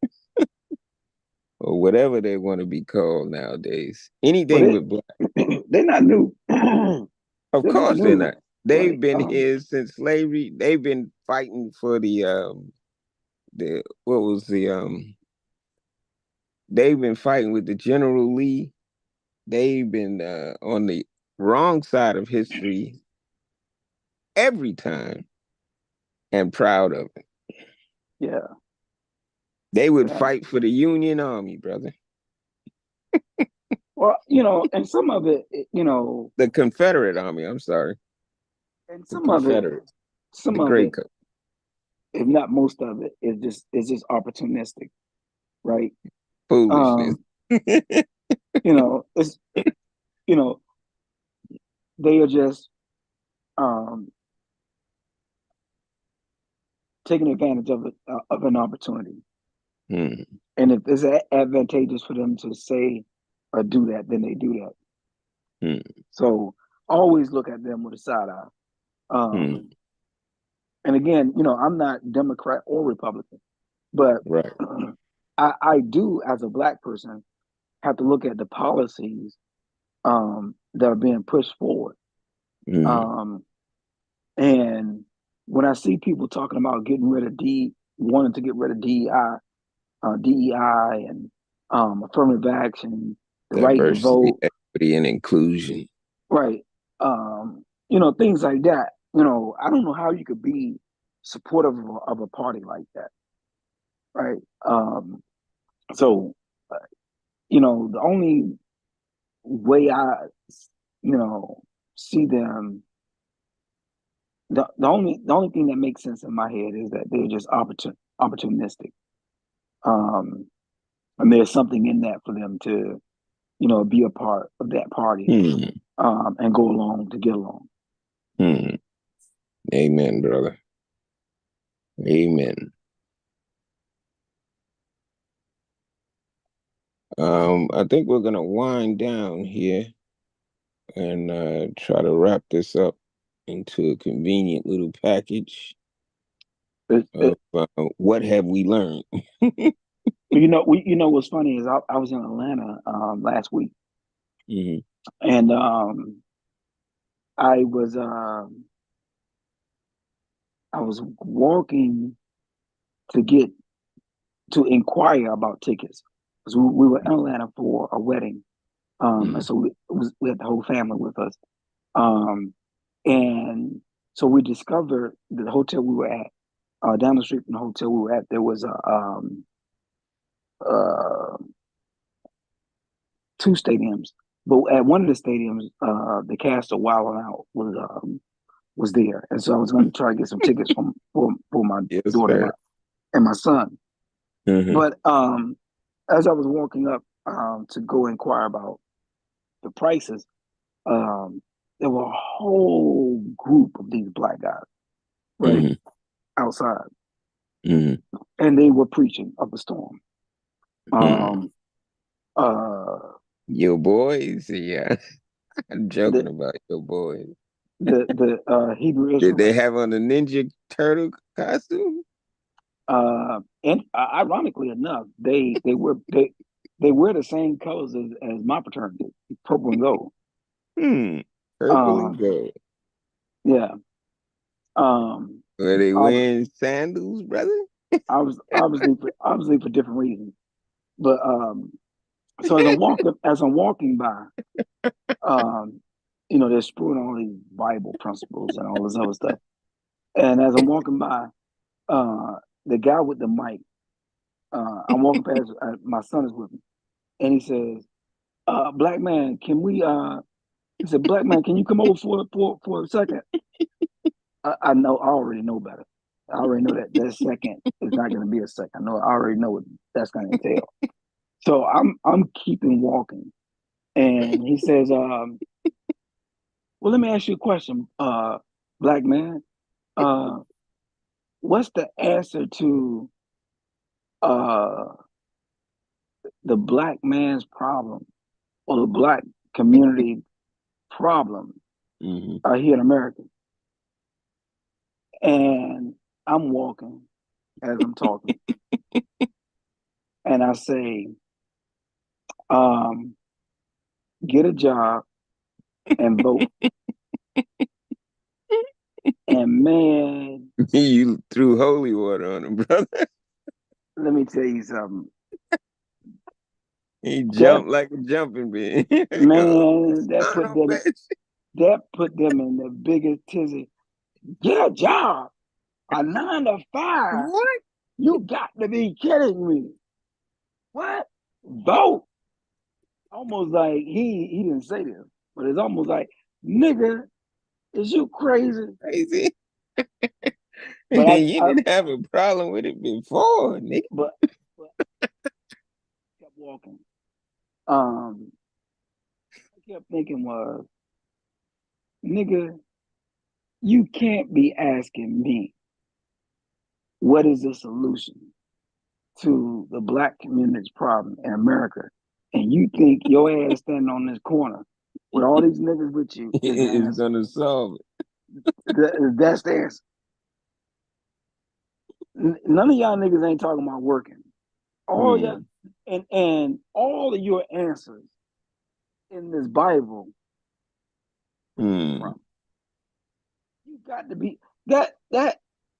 or whatever they want to be called nowadays, Well, anything with black, they're not new. of They're not course they're new, not. They've right? been here since slavery. They've been fighting for the what was they've been fighting with the General Lee. They've been on the wrong side of history every time and proud of it. Yeah, They would yeah. fight for the Union Army, brother. Well, and some of it, The Confederate Army, I'm sorry. and The some of it, Confederate, the some of Great it, Coat. if not most of it, is just opportunistic, right? Foolishness. Um, it's you know they are just um taking advantage of an opportunity, Hmm. and if it's advantageous for them to say or do that, then they do that. Hmm. So always look at them with a side eye. Hmm. And again, I'm not Democrat or Republican, but Right. I do, as a black person, have to look at the policies that are being pushed forward. Hmm. Um, and when I see people talking about getting rid of wanting to get rid of DEI, and affirmative action, the right to Diversity, vote, equity, and inclusion. right? Things like that. I don't know how you could be supportive of a party like that, right? So, the only way I, you know, see them, the only thing that makes sense in my head is that they're just opportunistic. Um, and there's something in that for them to, be a part of that party, Hmm. and go along to get along. Hmm. Amen, brother. Amen. I think we're gonna wind down here and try to wrap this up into a convenient little package It, of it, what have we learned. what's funny is I was in Atlanta last week, Hmm. and I was I was walking to get to inquire about tickets because we were in Atlanta for a wedding, and so we had the whole family with us, and so we discovered that the hotel we were at, down the street from the hotel we were at, there was uh, two stadiums, but at one of the stadiums, the cast of Wild 'N Out was there, and so I was going to try to get some tickets for my Yes, daughter sir. and my son. Mm-hmm. But as I was walking up to go inquire about the prices, there were a whole group of these black guys right outside, and they were preaching of the storm. Your boys, yeah. I'm joking about your boys. The Hebrew Did they Israelites. have on the Ninja Turtle costume? And ironically enough, they wear the same colors as my fraternity, purple and gold. Purple and gold. Yeah. Were they wearing sandals, brother? I was obviously for different reasons. But so as I'm walking by, they're spewing all these Bible principles and all this other stuff. And as I'm walking by, the guy with the mic, I'm walking past, my son is with me, and he says, black man, he said, black man, can you come over for a second? I know, I already know better. I already know that second is not going to be a second. I already know what that's going to entail. So I'm keeping walking, and he says, "Well, let me ask you a question, black man. What's the answer to the black man's problem or the black community problem here in America?" And I'm walking as I'm talking, and I say, "Get a job and vote." And man, You threw holy water on him, brother. let me tell you something. He jumped like a jumping bean. Man, that put them in the biggest tizzy. Get a job, a 9 to 5. What? You got to be kidding me. What? Vote. Almost like he didn't say this, but it's almost like, nigga, is you crazy? Crazy. But You didn't have a problem with it before, nigga. But kept walking. I kept thinking was, nigga, you can't be asking me what is the solution to the black community's problem in America, and you think your ass standing on this corner with all these niggas with you is the It's answer. gonna solve That's the answer. None of y'all niggas ain't talking about working. All y'all and all of your answers in this Bible. You got to be that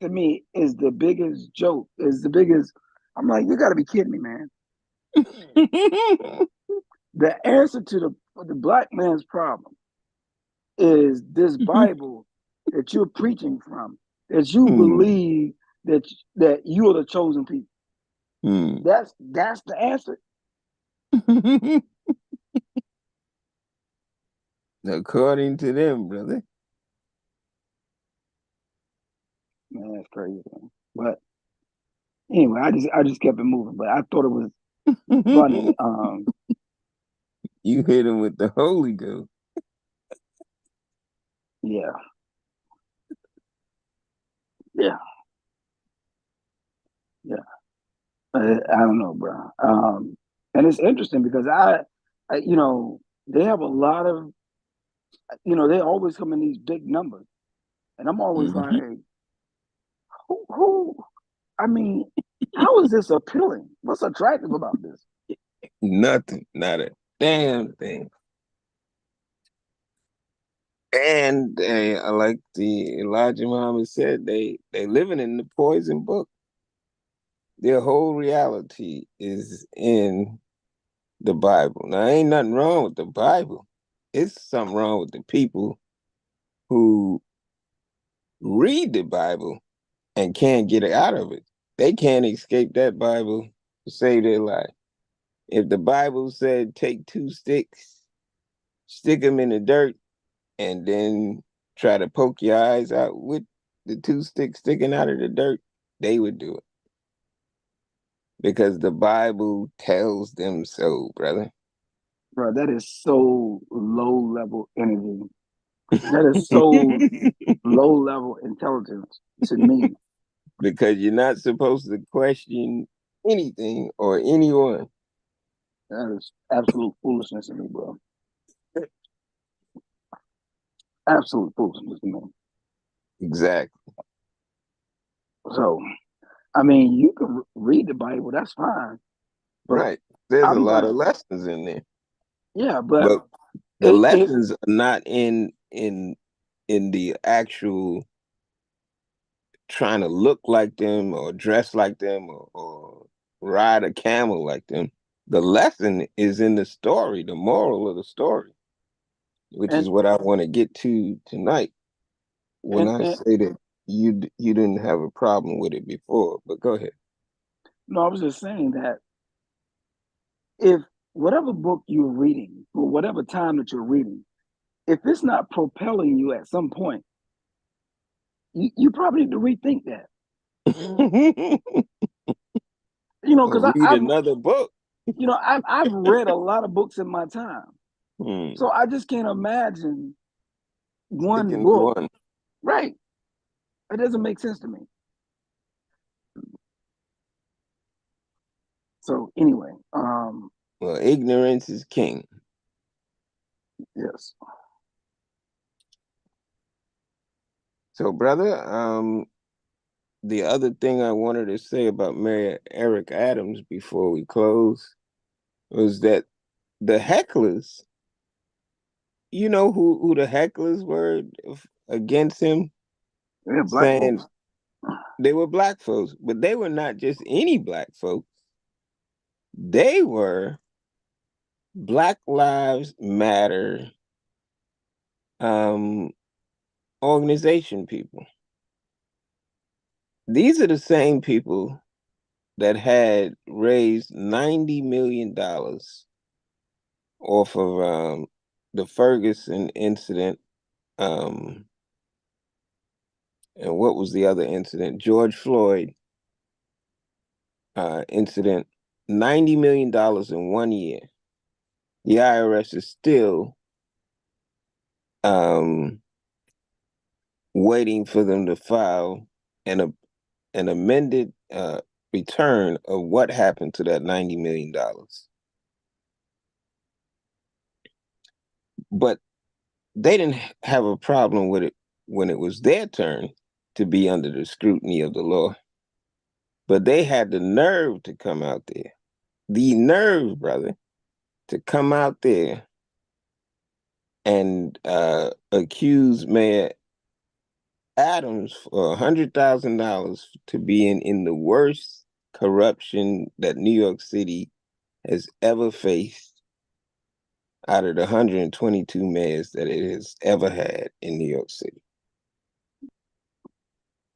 to me is the biggest joke. Is the biggest. I'm like, you got to be kidding me, man. The answer to the black man's problem is this Bible that you're preaching from, that you believe that you are the chosen people. That's the answer. According to them, brother. Man, that's crazy, man. But anyway, I just kept it moving. But I thought it was funny. You hit him with the Holy Ghost. Yeah. Yeah. Yeah. I don't know, bro. And it's interesting because they have a lot of, they always come in these big numbers, and I'm always like, who? I mean, how is this appealing? What's attractive about this? Nothing, not a damn thing. And like the Elijah Muhammad said, they living in the poison book. Their whole reality is in the Bible. Now, ain't nothing wrong with the Bible. It's something wrong with the people who read the Bible and can't get it out of it. They can't escape that Bible to save their life. If the Bible said take two sticks, stick them in the dirt, and then try to poke your eyes out with the two sticks sticking out of the dirt, they would do it. Because the Bible tells them so, brother. Bro, that is so low level energy. That is so low level intelligence to me. Because you're not supposed to question anything or anyone. That is absolute foolishness to me, bro. Absolute foolishness to me. Exactly. So, I mean, you can read the Bible, that's fine. But Right. There's a I'm lot gonna, of lessons in there. yeah, but But the it lessons are not in the actual trying to look like them or dress like them or ride a camel like them. The lesson is in the story, the moral of the story, which and is what I want to get to tonight when I and say that you didn't have a problem with it before. But go ahead. no, I was just saying that if whatever book you're reading, or whatever time that you're reading, if it's not propelling you at some point, you probably need to rethink that. Or Because read another book. I've read a lot of books in my time, Hmm. so I just can't imagine one Sticking with book. one. Right? It doesn't make sense to me. So anyway, Well, ignorance is king. yes. So, brother, the other thing I wanted to say about Mayor Eric Adams before we close was that the hecklers, you know who the hecklers were against him, Yeah, black saying folks. they were black folks, but they were not just any black folks. They were Black Lives Matter um, organization people. These are the same people that had raised $90 million off of the Ferguson incident. Um, and what was the other incident? George Floyd incident. $90 million in 1 year. The IRS is still um, waiting for them to file an amended return of what happened to that $90 million. But they didn't have a problem with it when it was their turn to be under the scrutiny of the law. But they had the nerve to come out there, the nerve, brother, to come out there and accuse Mayor Adams for $100,000 to be in the worst corruption that New York City has ever faced out of the 122 mayors that it has ever had in New York City.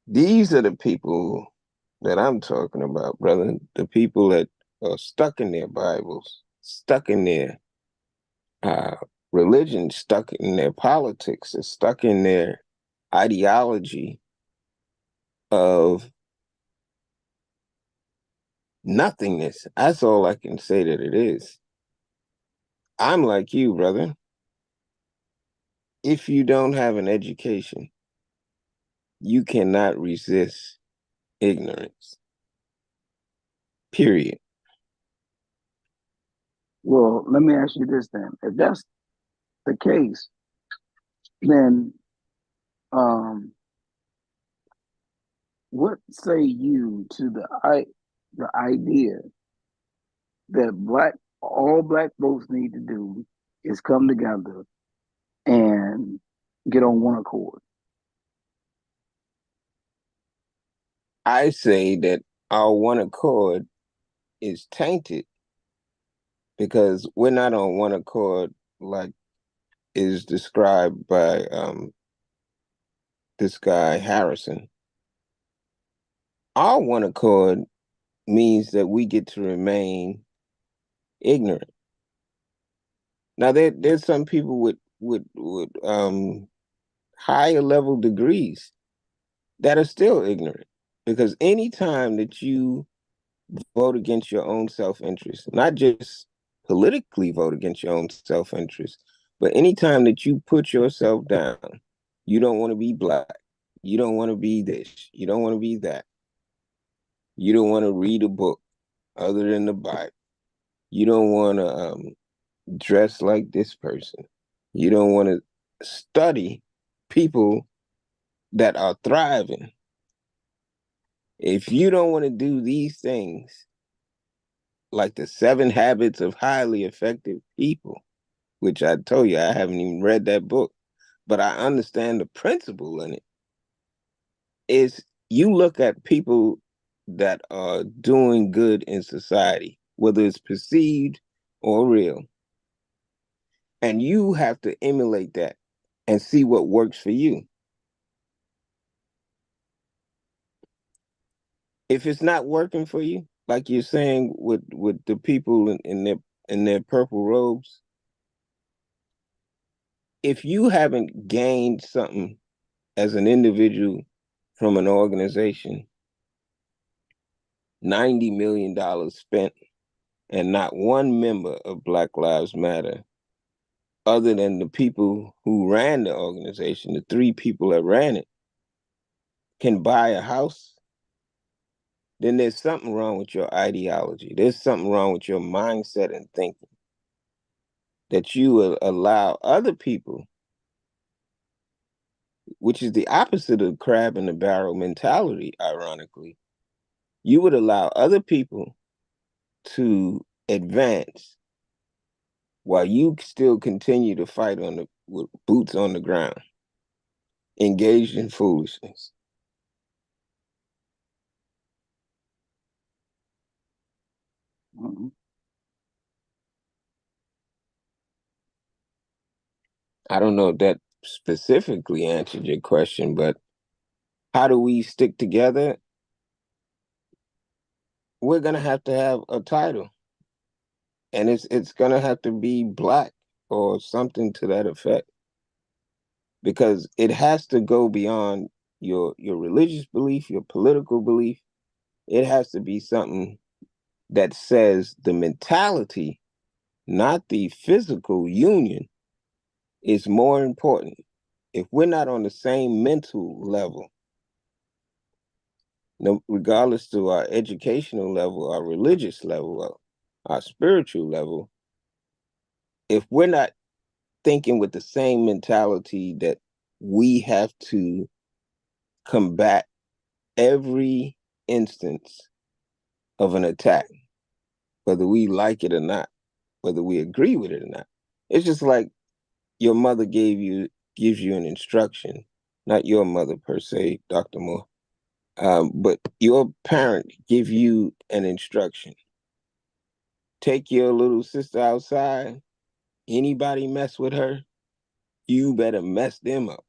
These are the people that I'm talking about, brother. The people that are stuck in their Bibles, stuck in their uh, religion, stuck in their politics, are stuck in their ideology of nothingness. That's all I can say that it is. I'm like you, brother. If you don't have an education, you cannot resist ignorance. Period. Well, let me ask you this then. If that's the case, then um, what say you to the idea that all black folks need to do is come together and get on one accord? I say that our one accord is tainted because we're not on one accord like is described by this guy Harrison. Our one accord means that we get to remain ignorant. Now there's some people with higher level degrees that are still ignorant, because anytime that you vote against your own self-interest, not just politically vote against your own self-interest, but anytime that you put yourself down, you don't want to be black, you don't want to be this, you don't want to be that, you don't want to read a book other than the Bible, you don't want to dress like this person, you don't want to study people that are thriving. If you don't want to do these things, like the 7 Habits of Highly Effective People, which I told you I haven't even read that book, but I understand the principle in it, is you look at people that are doing good in society, whether it's perceived or real, and you have to emulate that and see what works for you. If it's not working for you, like you're saying with the people in their purple robes, if you haven't gained something as an individual from an organization, $90 million spent, and not one member of Black Lives Matter, other than the people who ran the organization, the 3 people that ran it, can buy a house, then there's something wrong with your ideology. There's something wrong with your mindset and thinking, that you will allow other people, which is the opposite of crab in the barrel mentality, ironically. You would allow other people to advance while you still continue to fight with boots on the ground, engaged in foolishness. Mhm. I don't know if that specifically answered your question, but how do we stick together? We're gonna have to have a title, and it's gonna have to be black or something to that effect, because it has to go beyond your religious belief, your political belief. It has to be something that says the mentality, not the physical union, is more important. If we're not on the same mental level, no, regardless to our educational level, our religious level, our spiritual level, if we're not thinking with the same mentality that we have to combat every instance of an attack, whether we like it or not, whether we agree with it or not. It's just like your mother gives you an instruction, not your mother per se, Dr. Moore, but your parent give you an instruction. Take your little sister outside. Anybody mess with her, you better mess them up.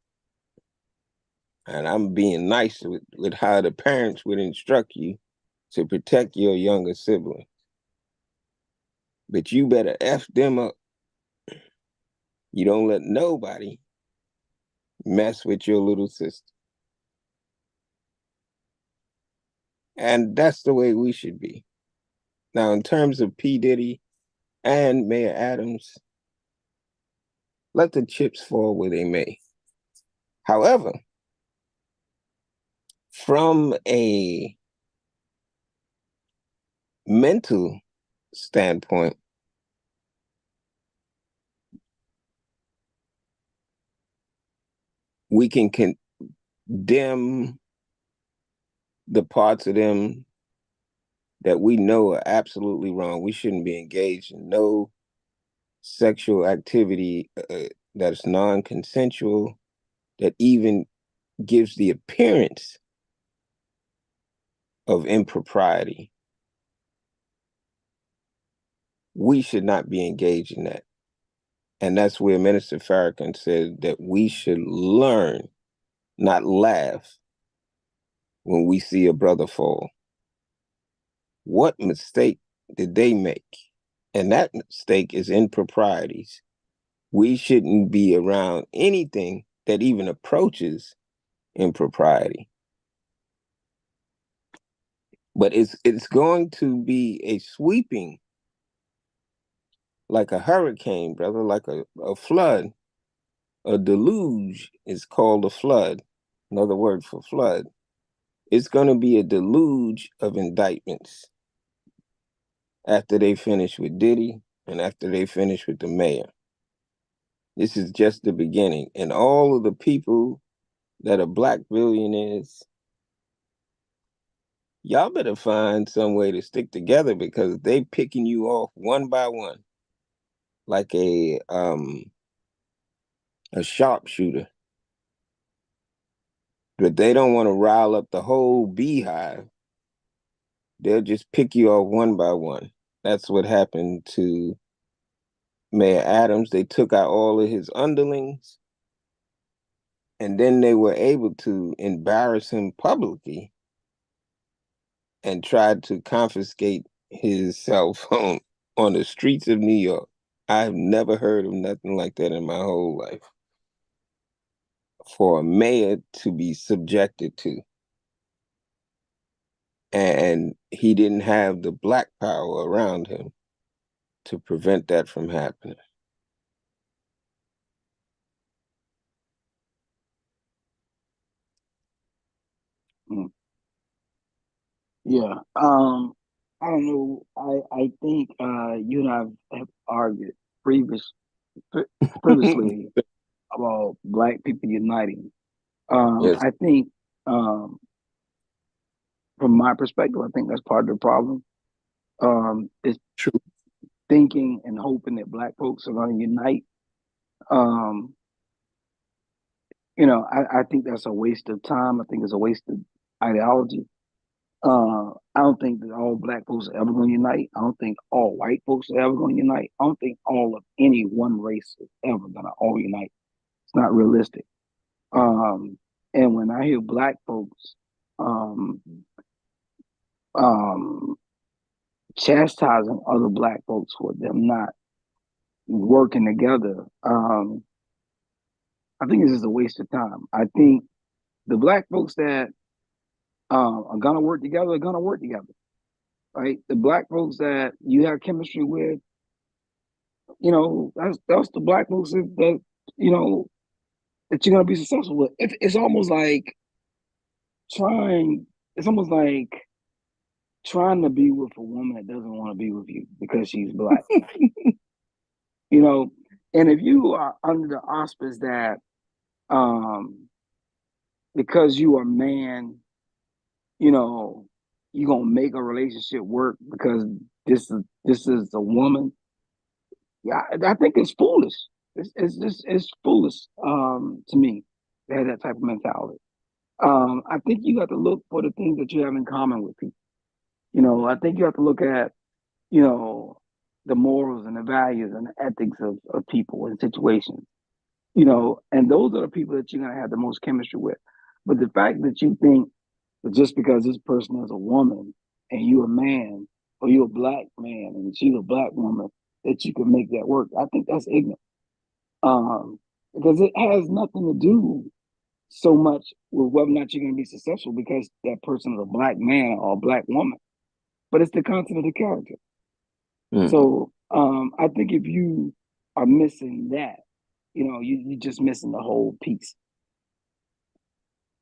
And I'm being nice with how the parents would instruct you to protect your younger sibling. But you better F them up. You don't let nobody mess with your little sister. And that's the way we should be. Now, in terms of P. Diddy and Mayor Adams, let the chips fall where they may. However, from a mental standpoint, we can condemn the parts of them that we know are absolutely wrong. We shouldn't be engaged in no sexual activity that's non-consensual, that even gives the appearance of impropriety, we should not be engaged in that. And that's where Minister Farrakhan said that we should learn, not laugh, when we see a brother fall. What mistake did they make? And that mistake is improprieties. We shouldn't be around anything that even approaches impropriety. But it's going to be a sweeping, like a hurricane, brother, like a flood. A deluge is called a flood. Another word for flood. It's going to be a deluge of indictments after they finish with Diddy and after they finish with the mayor. This is just the beginning. And all of the people that are black billionaires, y'all better find some way to stick together because they picking you off one by one like a sharpshooter. But they don't want to rile up the whole beehive. They'll just pick you off one by one. That's what happened to Mayor Adams. They took out all of his underlings, and then they were able to embarrass him publicly and tried to confiscate his cell phone on the streets of New York. I've never heard of nothing like that in my whole life. For a mayor to be subjected to. And he didn't have the black power around him to prevent that from happening. Yeah. I don't know. I think you and I have argued previously about black people uniting. Yes, I think from my perspective, I think that's part of the problem. Is true. thinking and hoping that black folks are going to unite. Um, I think that's a waste of time. I think it's a waste of ideology. I don't think that all black folks are ever going to unite. I don't think all white folks are ever going to unite. I don't think all of any one race is ever going to all unite. It's not realistic. Um, and when I hear black folks um, um, chastising other black folks for them not working together, I think it's just a waste of time. I think the black folks that are gonna work together are gonna work together, right? The black folks that you have chemistry with, that's the black folks that you know that you're gonna be successful with. It's almost like trying. It's almost like trying to be with a woman that doesn't want to be with you because she's black. you know, and if you are under the auspice that um because you are a man, you know, you're gonna make a relationship work because this is a woman. Yeah, I think it's foolish. It's foolish to me to have that type of mentality. I think you have to look for the things that you have in common with people. I think you have to look at, you know, the morals and the values and the ethics of people and situations. And those are the people that you're gonna have the most chemistry with. But the fact that you think that just because this person is a woman and you a man, or you a black man and she's a black woman, that you can make that work, I think that's ignorant. Because it has nothing to do so much with whether or not you're going to be successful because that person is a black man or a black woman, but it's the content of the character. Mm. So I think if you are missing that, you're just missing the whole piece.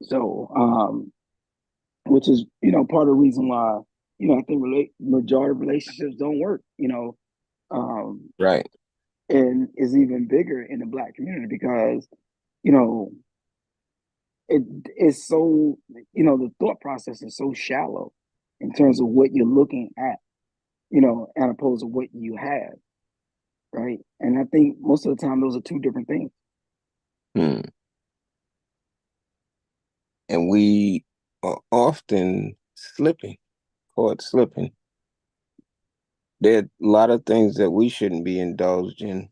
So, which is, part of the reason why, I think majority of relationships don't work, Right. and is even bigger in the black community because, you know, it is so, the thought process is so shallow in terms of what you're looking at, as opposed to what you have, right? And I think most of the time those are two different things. And we are often slipping, caught slipping. There are a lot of things that we shouldn't be indulged in,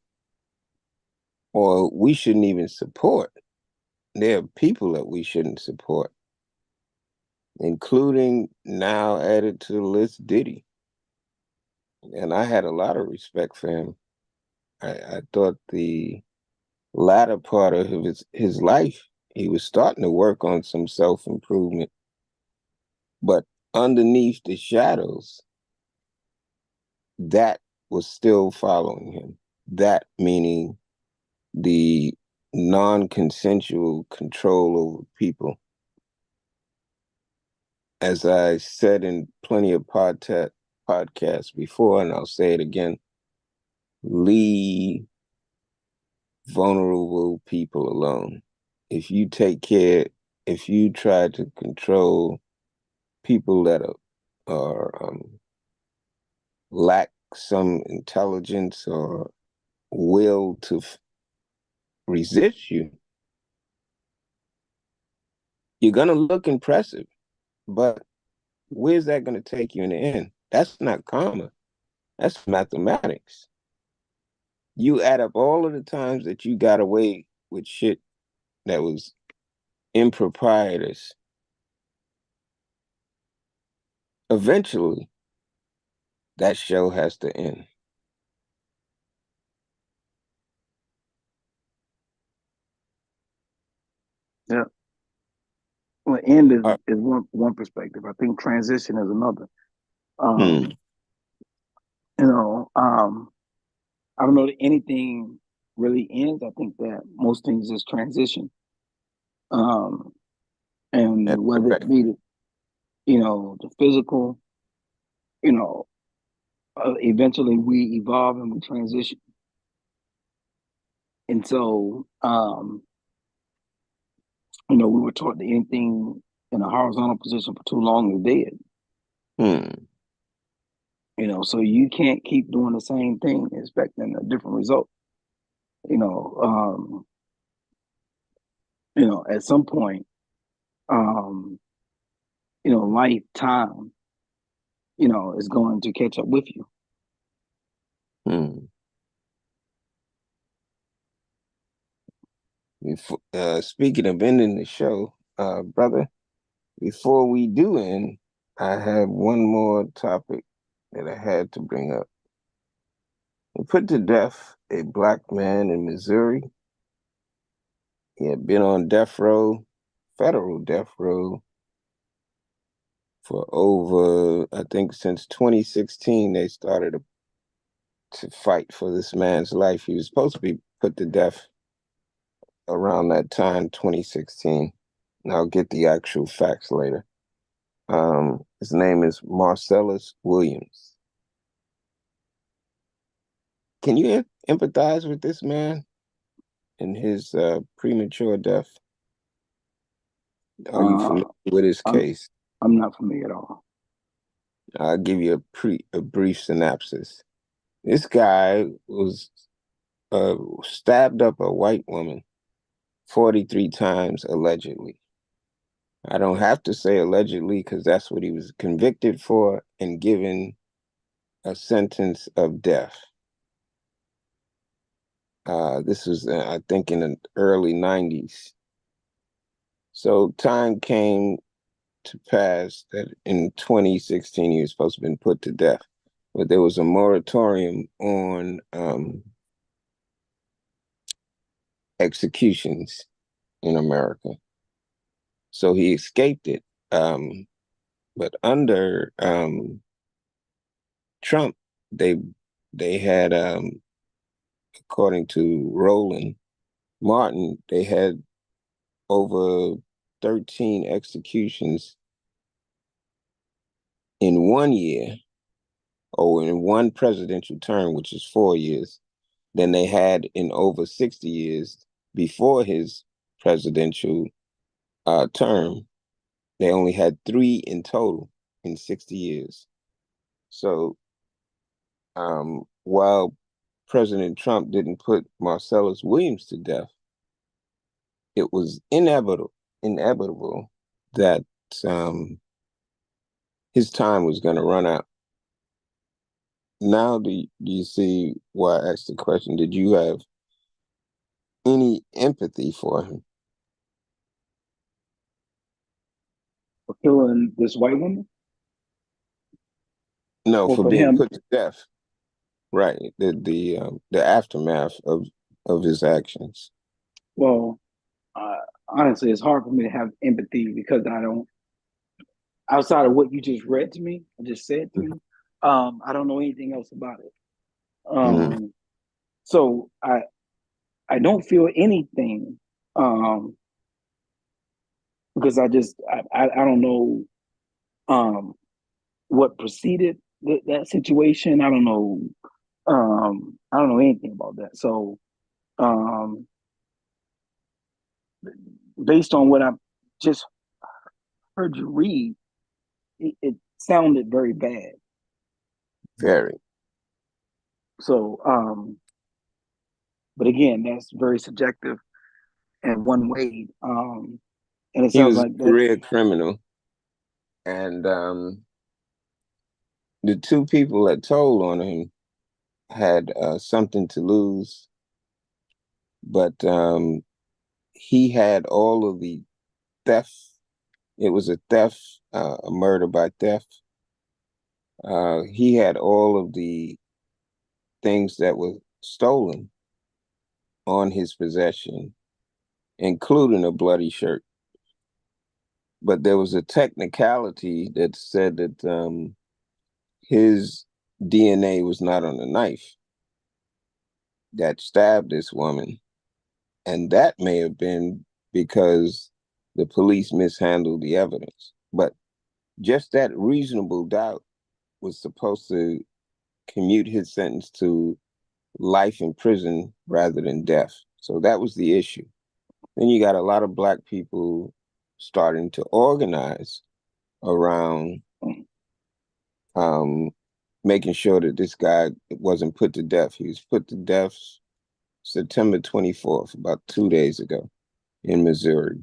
or we shouldn't even support. There are people that we shouldn't support, including, now added to the list, Diddy. And I had a lot of respect for him. I thought the latter part of his life, he was starting to work on some self-improvement. But underneath the shadows, that was still following him. That meaning the non-consensual control over people. As I said in plenty of podcasts before, and I'll say it again, leave vulnerable people alone. If you try to control people that are lack some intelligence or will to resist you, you're going to look impressive, but where's that going to take you in the end? That's not karma. That's mathematics. You add up all of the times that you got away with shit that was improprietous. Eventually, that show has to end. Yeah. Well, end is one perspective. I think transition is another. You know, I don't know that anything really ends. I think that most things is transition. And That's whether correct. it be the physical, eventually we evolve and we transition. And so, we were taught that anything in a horizontal position for too long is dead. So you can't keep doing the same thing expecting a different result. At some point, lifetime, is going to catch up with you. Speaking of ending the show, brother, before we do end, I have one more topic that I had to bring up. They put to death a black man in Missouri. He had been on death row, federal death row, for over, I think since 2016, they started to fight for this man's life. He was supposed to be put to death around that time, 2016. And I'll get the actual facts later. His name is Marcellus Williams. Can you empathize with this man and his premature death? Are you familiar with his case? I'm not familiar at all. I'll give you a brief synopsis. This guy was stabbed up a white woman 43 times allegedly. I don't have to say allegedly because that's what he was convicted for and given a sentence of death. This was, I think, in the early 90s. So time came to pass that in 2016 he was supposed to have been put to death, but there was a moratorium on executions in America. So he escaped it. But under Trump, they had, according to Roland Martin, they had over 13 executions in 1 year, or in one presidential term, which is 4 years, than they had in over 60 years before his presidential term. They only had 3 in total in 60 years. So while President Trump didn't put Marcellus Williams to death, it was inevitable that his time was going to run out. Now, do you see why I asked the question? Did you have any empathy for him? For killing this white woman, No, or for for being him. put to death. Right. The aftermath of his actions. Well, honestly, it's hard for me to have empathy because I don't. Outside of what you just read to me, I just said to me, I don't know anything else about it. Mm, So I don't feel anything, um, because I don't know, um, what preceded that situation. I don't know anything about that. So, um, based on what I just heard you read, it sounded very bad. very. So, but again, that's very subjective and one way. And it He sounds was a like that. career criminal, and the two people that told on him had something to lose, but he had all of the theft. It was a theft, a murder by theft. He had all of the things that were stolen on his possession, including a bloody shirt. But there was a technicality that said that his DNA was not on the knife that stabbed this woman. And that may have been because the police mishandled the evidence. But just that reasonable doubt was supposed to commute his sentence to life in prison rather than death. So that was the issue. Then you got a lot of black people starting to organize around um, making sure that this guy wasn't put to death. He was put to death September 24th, about 2 days ago in Missouri.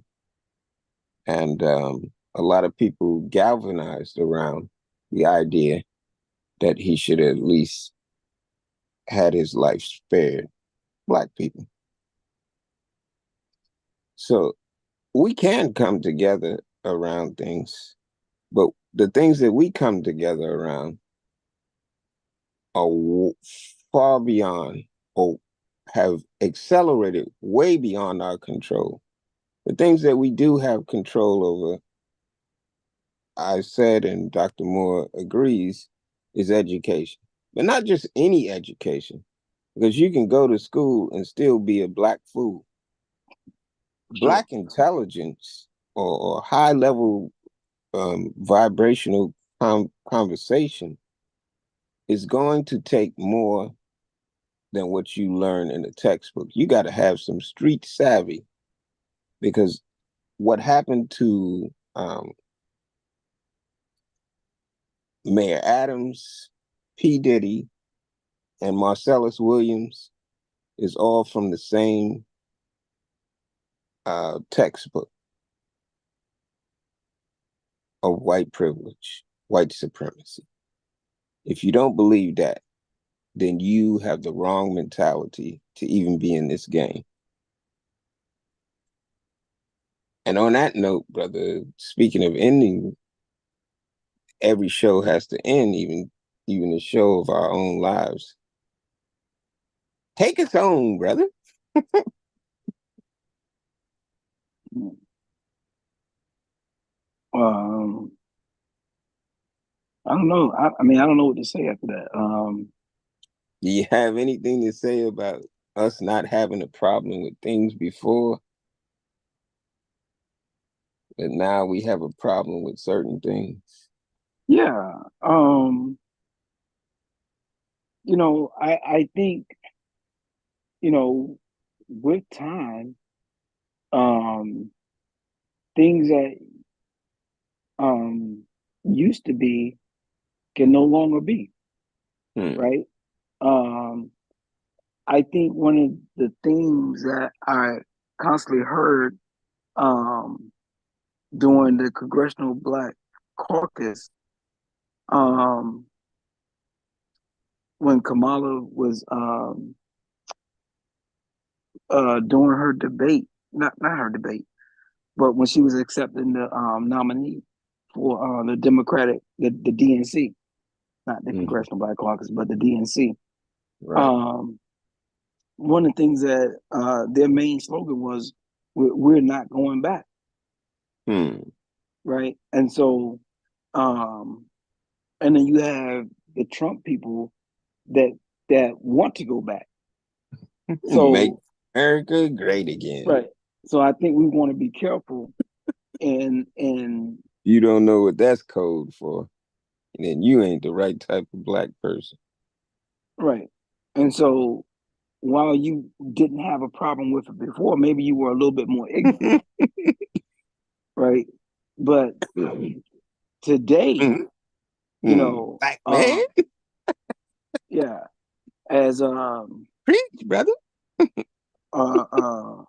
And a lot of people galvanized around the idea that he should at least had his life spared, black people. So we can come together around things, but the things that we come together around are far beyond or have accelerated way beyond our control. The things that we do have control over, I said, and Dr. Moore agrees, is education. But not just any education, because you can go to school and still be a black fool. Sure. Black intelligence or high level vibrational conversation is going to take more than what you learn in the textbook. You got to have some street savvy because what happened to Mayor Adams, P. Diddy, and Marcellus Williams is all from the same textbook of white privilege, white supremacy. If you don't believe that, then you have the wrong mentality to even be in this game. And on that note, brother, speaking of ending, every show has to end, even the show of our own lives. Take us home, brother. Um, I don't know. I mean, I don't know what to say after that. Do you have anything to say about us not having a problem with things before, but now we have a problem with certain things? Yeah. I think, you know, with time, um, things that um used to be can no longer be, Hmm. right? Um, I think one of the things that I constantly heard um during the Congressional Black Caucus um, when Kamala was doing her debate, not her debate, but when she was accepting the nominee for the Democratic, the DNC, not the Mhm. Congressional Black Caucus, but the DNC. Right. One of the things that their main slogan was, "We're not going back," Hmm. right? And so, um, and then you have the Trump people that want to go back. Make So, America great again. right. So I think we want to be careful and You don't know what that's code for, and then you ain't the right type of black person. right. And so while you didn't have a problem with it before, maybe you were a little bit more ignorant, right? But today, you know, Black man, yeah, as preach, brother. uh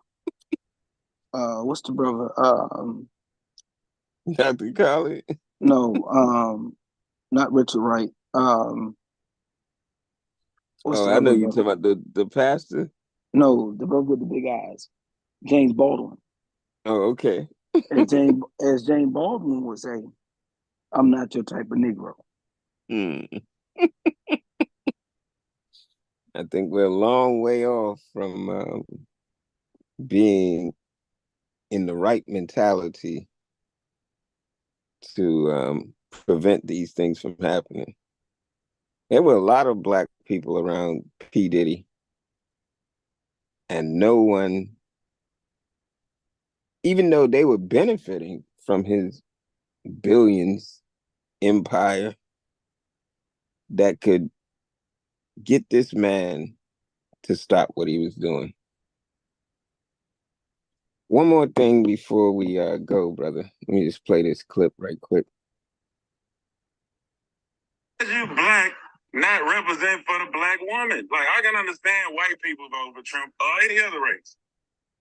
uh what's the brother? Dr. College. No, not Richard Wright. What's Oh, the I know other you brother? talking about the pastor. No, the brother with the big eyes, James Baldwin. Oh, okay. As James Baldwin would say, I'm not your type of Negro. Hmm. I think we're a long way off from being in the right mentality to prevent these things from happening. There were a lot of black people around P. Diddy, and no one, even though they were benefiting from his billions empire, that could get this man to stop what he was doing. One more thing before we go, brother. Let me just play this clip right quick. You black not represent for the black woman. Like, I can understand white people vote for Trump or any other race.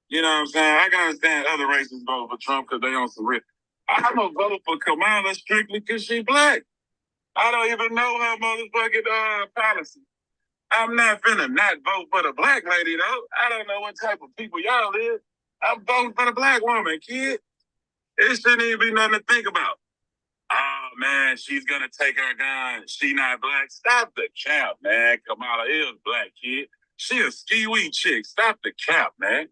You know what I'm saying? I can understand other races vote for Trump because they on some real. I'm gonna vote for Kamala strictly because she black. I don't even know her motherfucking policy. I'm not finna not vote for the black lady though. I don't know what type of people y'all is. I'm voting for the black woman, kid. It shouldn't even be nothing to think about. Oh man, she's gonna take her gun. She not black. Stop the cap, man. Kamala is black, kid. She a ski-wee chick. Stop the cap, man.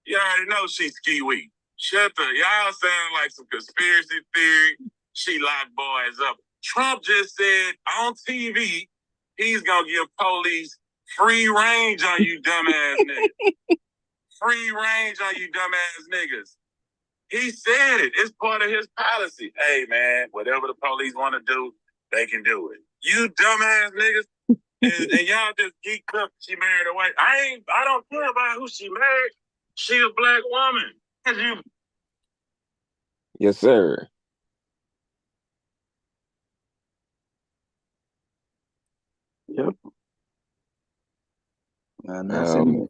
You already know she's ski-wee. Shut the, y'all sound like some conspiracy theory. She locked boys up. Trump just said on TV he's gonna give police free range on you dumbass niggas. Free range on you dumbass niggas. He said it. It's part of his policy. Hey, man, whatever the police want to do, they can do it. You dumbass niggas. And y'all just geeked up. She married a white. I don't care about who she married. She a black woman. You. Yes, sir. Yep. And that's in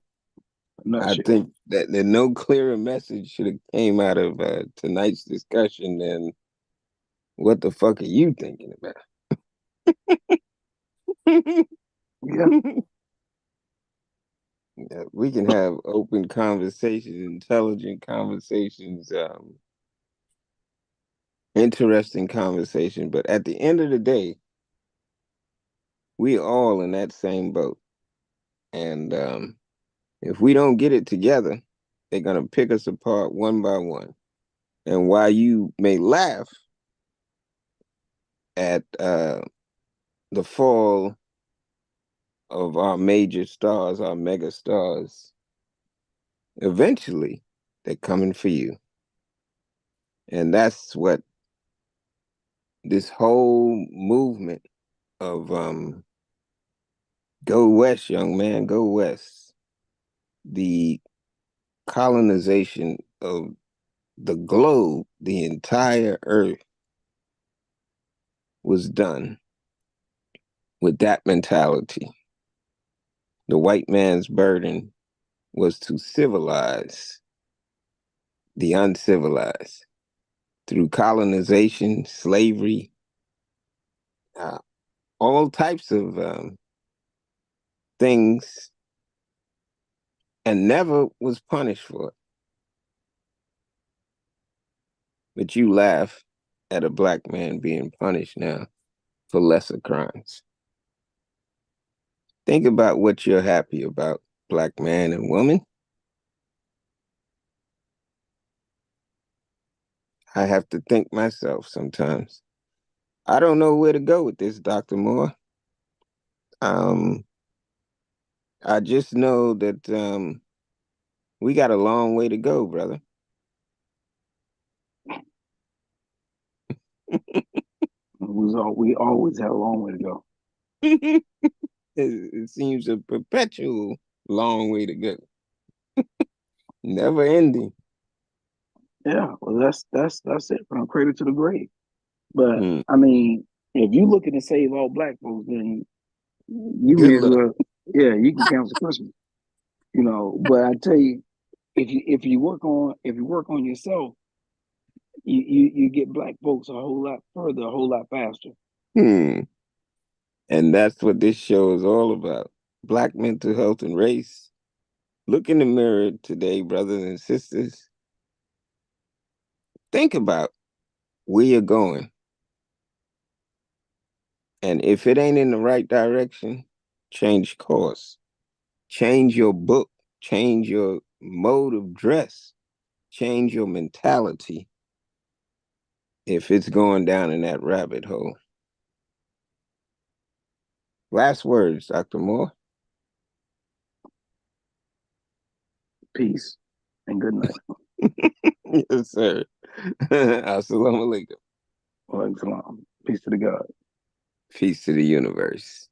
a I nutshell. think that no clearer message should have came out of tonight's discussion than what the fuck are you thinking about? Yeah. Yeah, we can have open conversations, intelligent conversations, interesting conversation, but at the end of the day, we all in that same boat. And if we don't get it together, they're gonna pick us apart one by one. And while you may laugh at the fall of our major stars, our mega stars, eventually they're coming for you. And that's what this whole movement of go west, young man, go west. The colonization of the globe, the entire earth, was done with that mentality. The white man's burden was to civilize the uncivilized through colonization, slavery, uh, all types of things and never was punished for it. But you laugh at a black man being punished now for lesser crimes. Think about what you're happy about, black man and woman. I have to think myself sometimes. I don't know where to go with this, Dr. Moore. Um, I just know that we got a long way to go, brother. We always have a long way to go. It seems a perpetual long way to go. Never ending. Yeah, well, that's it from cradle to the grave. But Hmm. I mean, if you looking to save all black folks, then you Good may as luck. well, yeah, you can cancel Christmas. But I tell you, if you work on yourself, you get black folks a whole lot further, a whole lot faster. Hmm. And that's what this show is all about. Black mental health and race. Look in the mirror today, brothers and sisters. Think about where you're going. And if it ain't in the right direction, change course. Change your book. Change your mode of dress. Change your mentality if it's going down in that rabbit hole. Last words, Dr. Moore. Peace and good night. Yes, sir. Assalamu alaikum. Wa alaikum salam. Peace to the God. Peace to the universe.